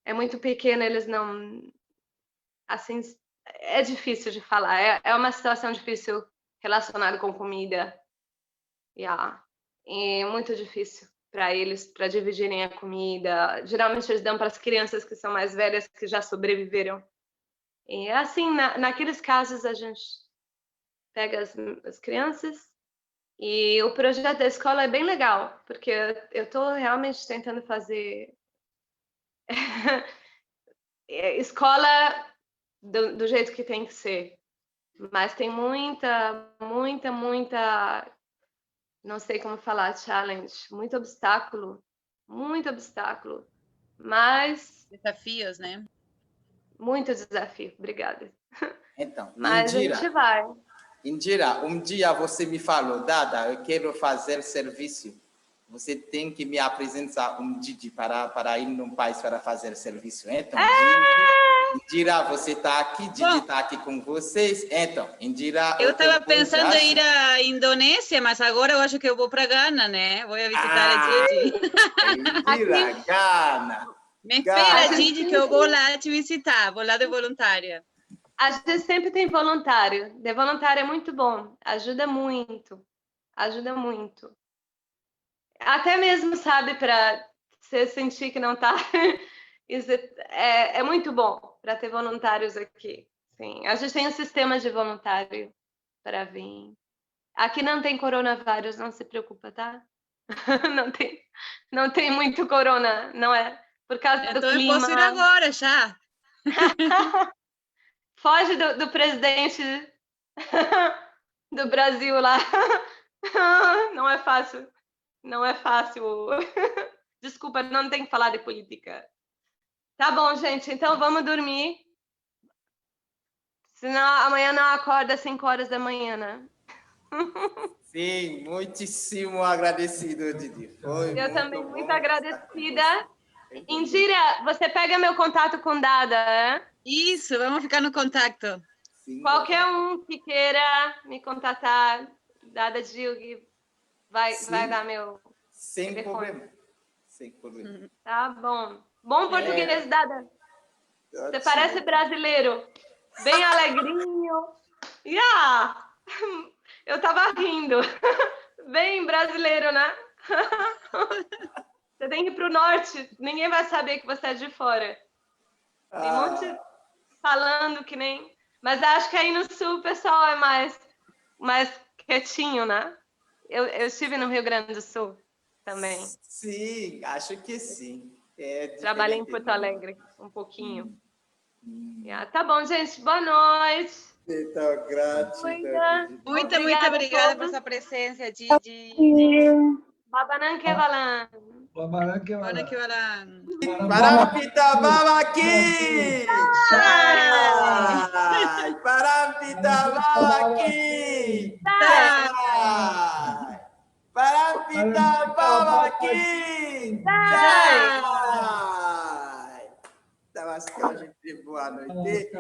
é muito pequena, eles não, assim, é difícil de falar. É uma situação difícil relacionada com comida. E muito difícil para eles, para dividirem a comida. Geralmente eles dão para as crianças que são mais velhas, que já sobreviveram. E assim, naqueles casos, a gente pega as crianças. E o projeto da escola é bem legal, porque eu estou realmente tentando fazer escola do jeito que tem que ser. Mas tem muita, não sei como falar, challenge, muito obstáculo, mas... Desafios, né? Muito desafio, obrigada. Então, Mas a gente vai. Indira, um dia você me falou, Dada, eu quero fazer serviço. Você tem que me apresentar um Didi para ir num país para fazer serviço. Então, Indira, você está aqui, Didi está aqui com vocês. Então, Indira... Eu estava pensando em ir à Indonésia, mas agora eu acho que eu vou para Gana, né? Vou visitar a Didi. Indira, Gana. Me espera, Didi, que eu vou lá te visitar. Vou lá de voluntária. A gente sempre tem voluntário. De voluntário é muito bom. Ajuda muito. Ajuda muito. Até mesmo, sabe, para você sentir que não está... é muito bom para ter voluntários aqui. Sim. A gente tem um sistema de voluntário para vir. Aqui não tem coronavírus, não se preocupa, tá? Não tem muito corona, não é? Por causa do clima. Então eu posso ir agora, já. Foge do presidente do Brasil lá. Não é fácil. Não é fácil. Desculpa, não tem que falar de política. Tá bom, gente. Então vamos dormir. Senão amanhã não acorda às 5 horas da manhã, né? Sim, muitíssimo agradecido, Didi. Eu também muito agradecida. Indira, você pega meu contato com Dada, hein? Isso, vamos ficar no contato. Sim. Qualquer um que queira me contatar, Dada Gilg, vai dar meu Sem telefone. problema. Sem problema. Tá bom. Bom português, Dada. Você parece brasileiro. Bem alegrinho. Eu tava rindo. Bem brasileiro, né? Você tem que ir pro norte. Ninguém vai saber que você é de fora. Tem um monte falando que nem... Mas acho que aí no sul o pessoal é mais quietinho, né? Eu estive no Rio Grande do Sul também. Sim, acho que sim. Trabalhei em Porto Alegre um pouquinho. Tá bom, gente. Boa noite. Então, gratidão. Muito obrigada por sua presença, Didi. Babanan que valan. Babaran que Bona que valan. Parampita babaki! Parampita babaki! Parampita babaki! Namaskar, gente. Boa noite.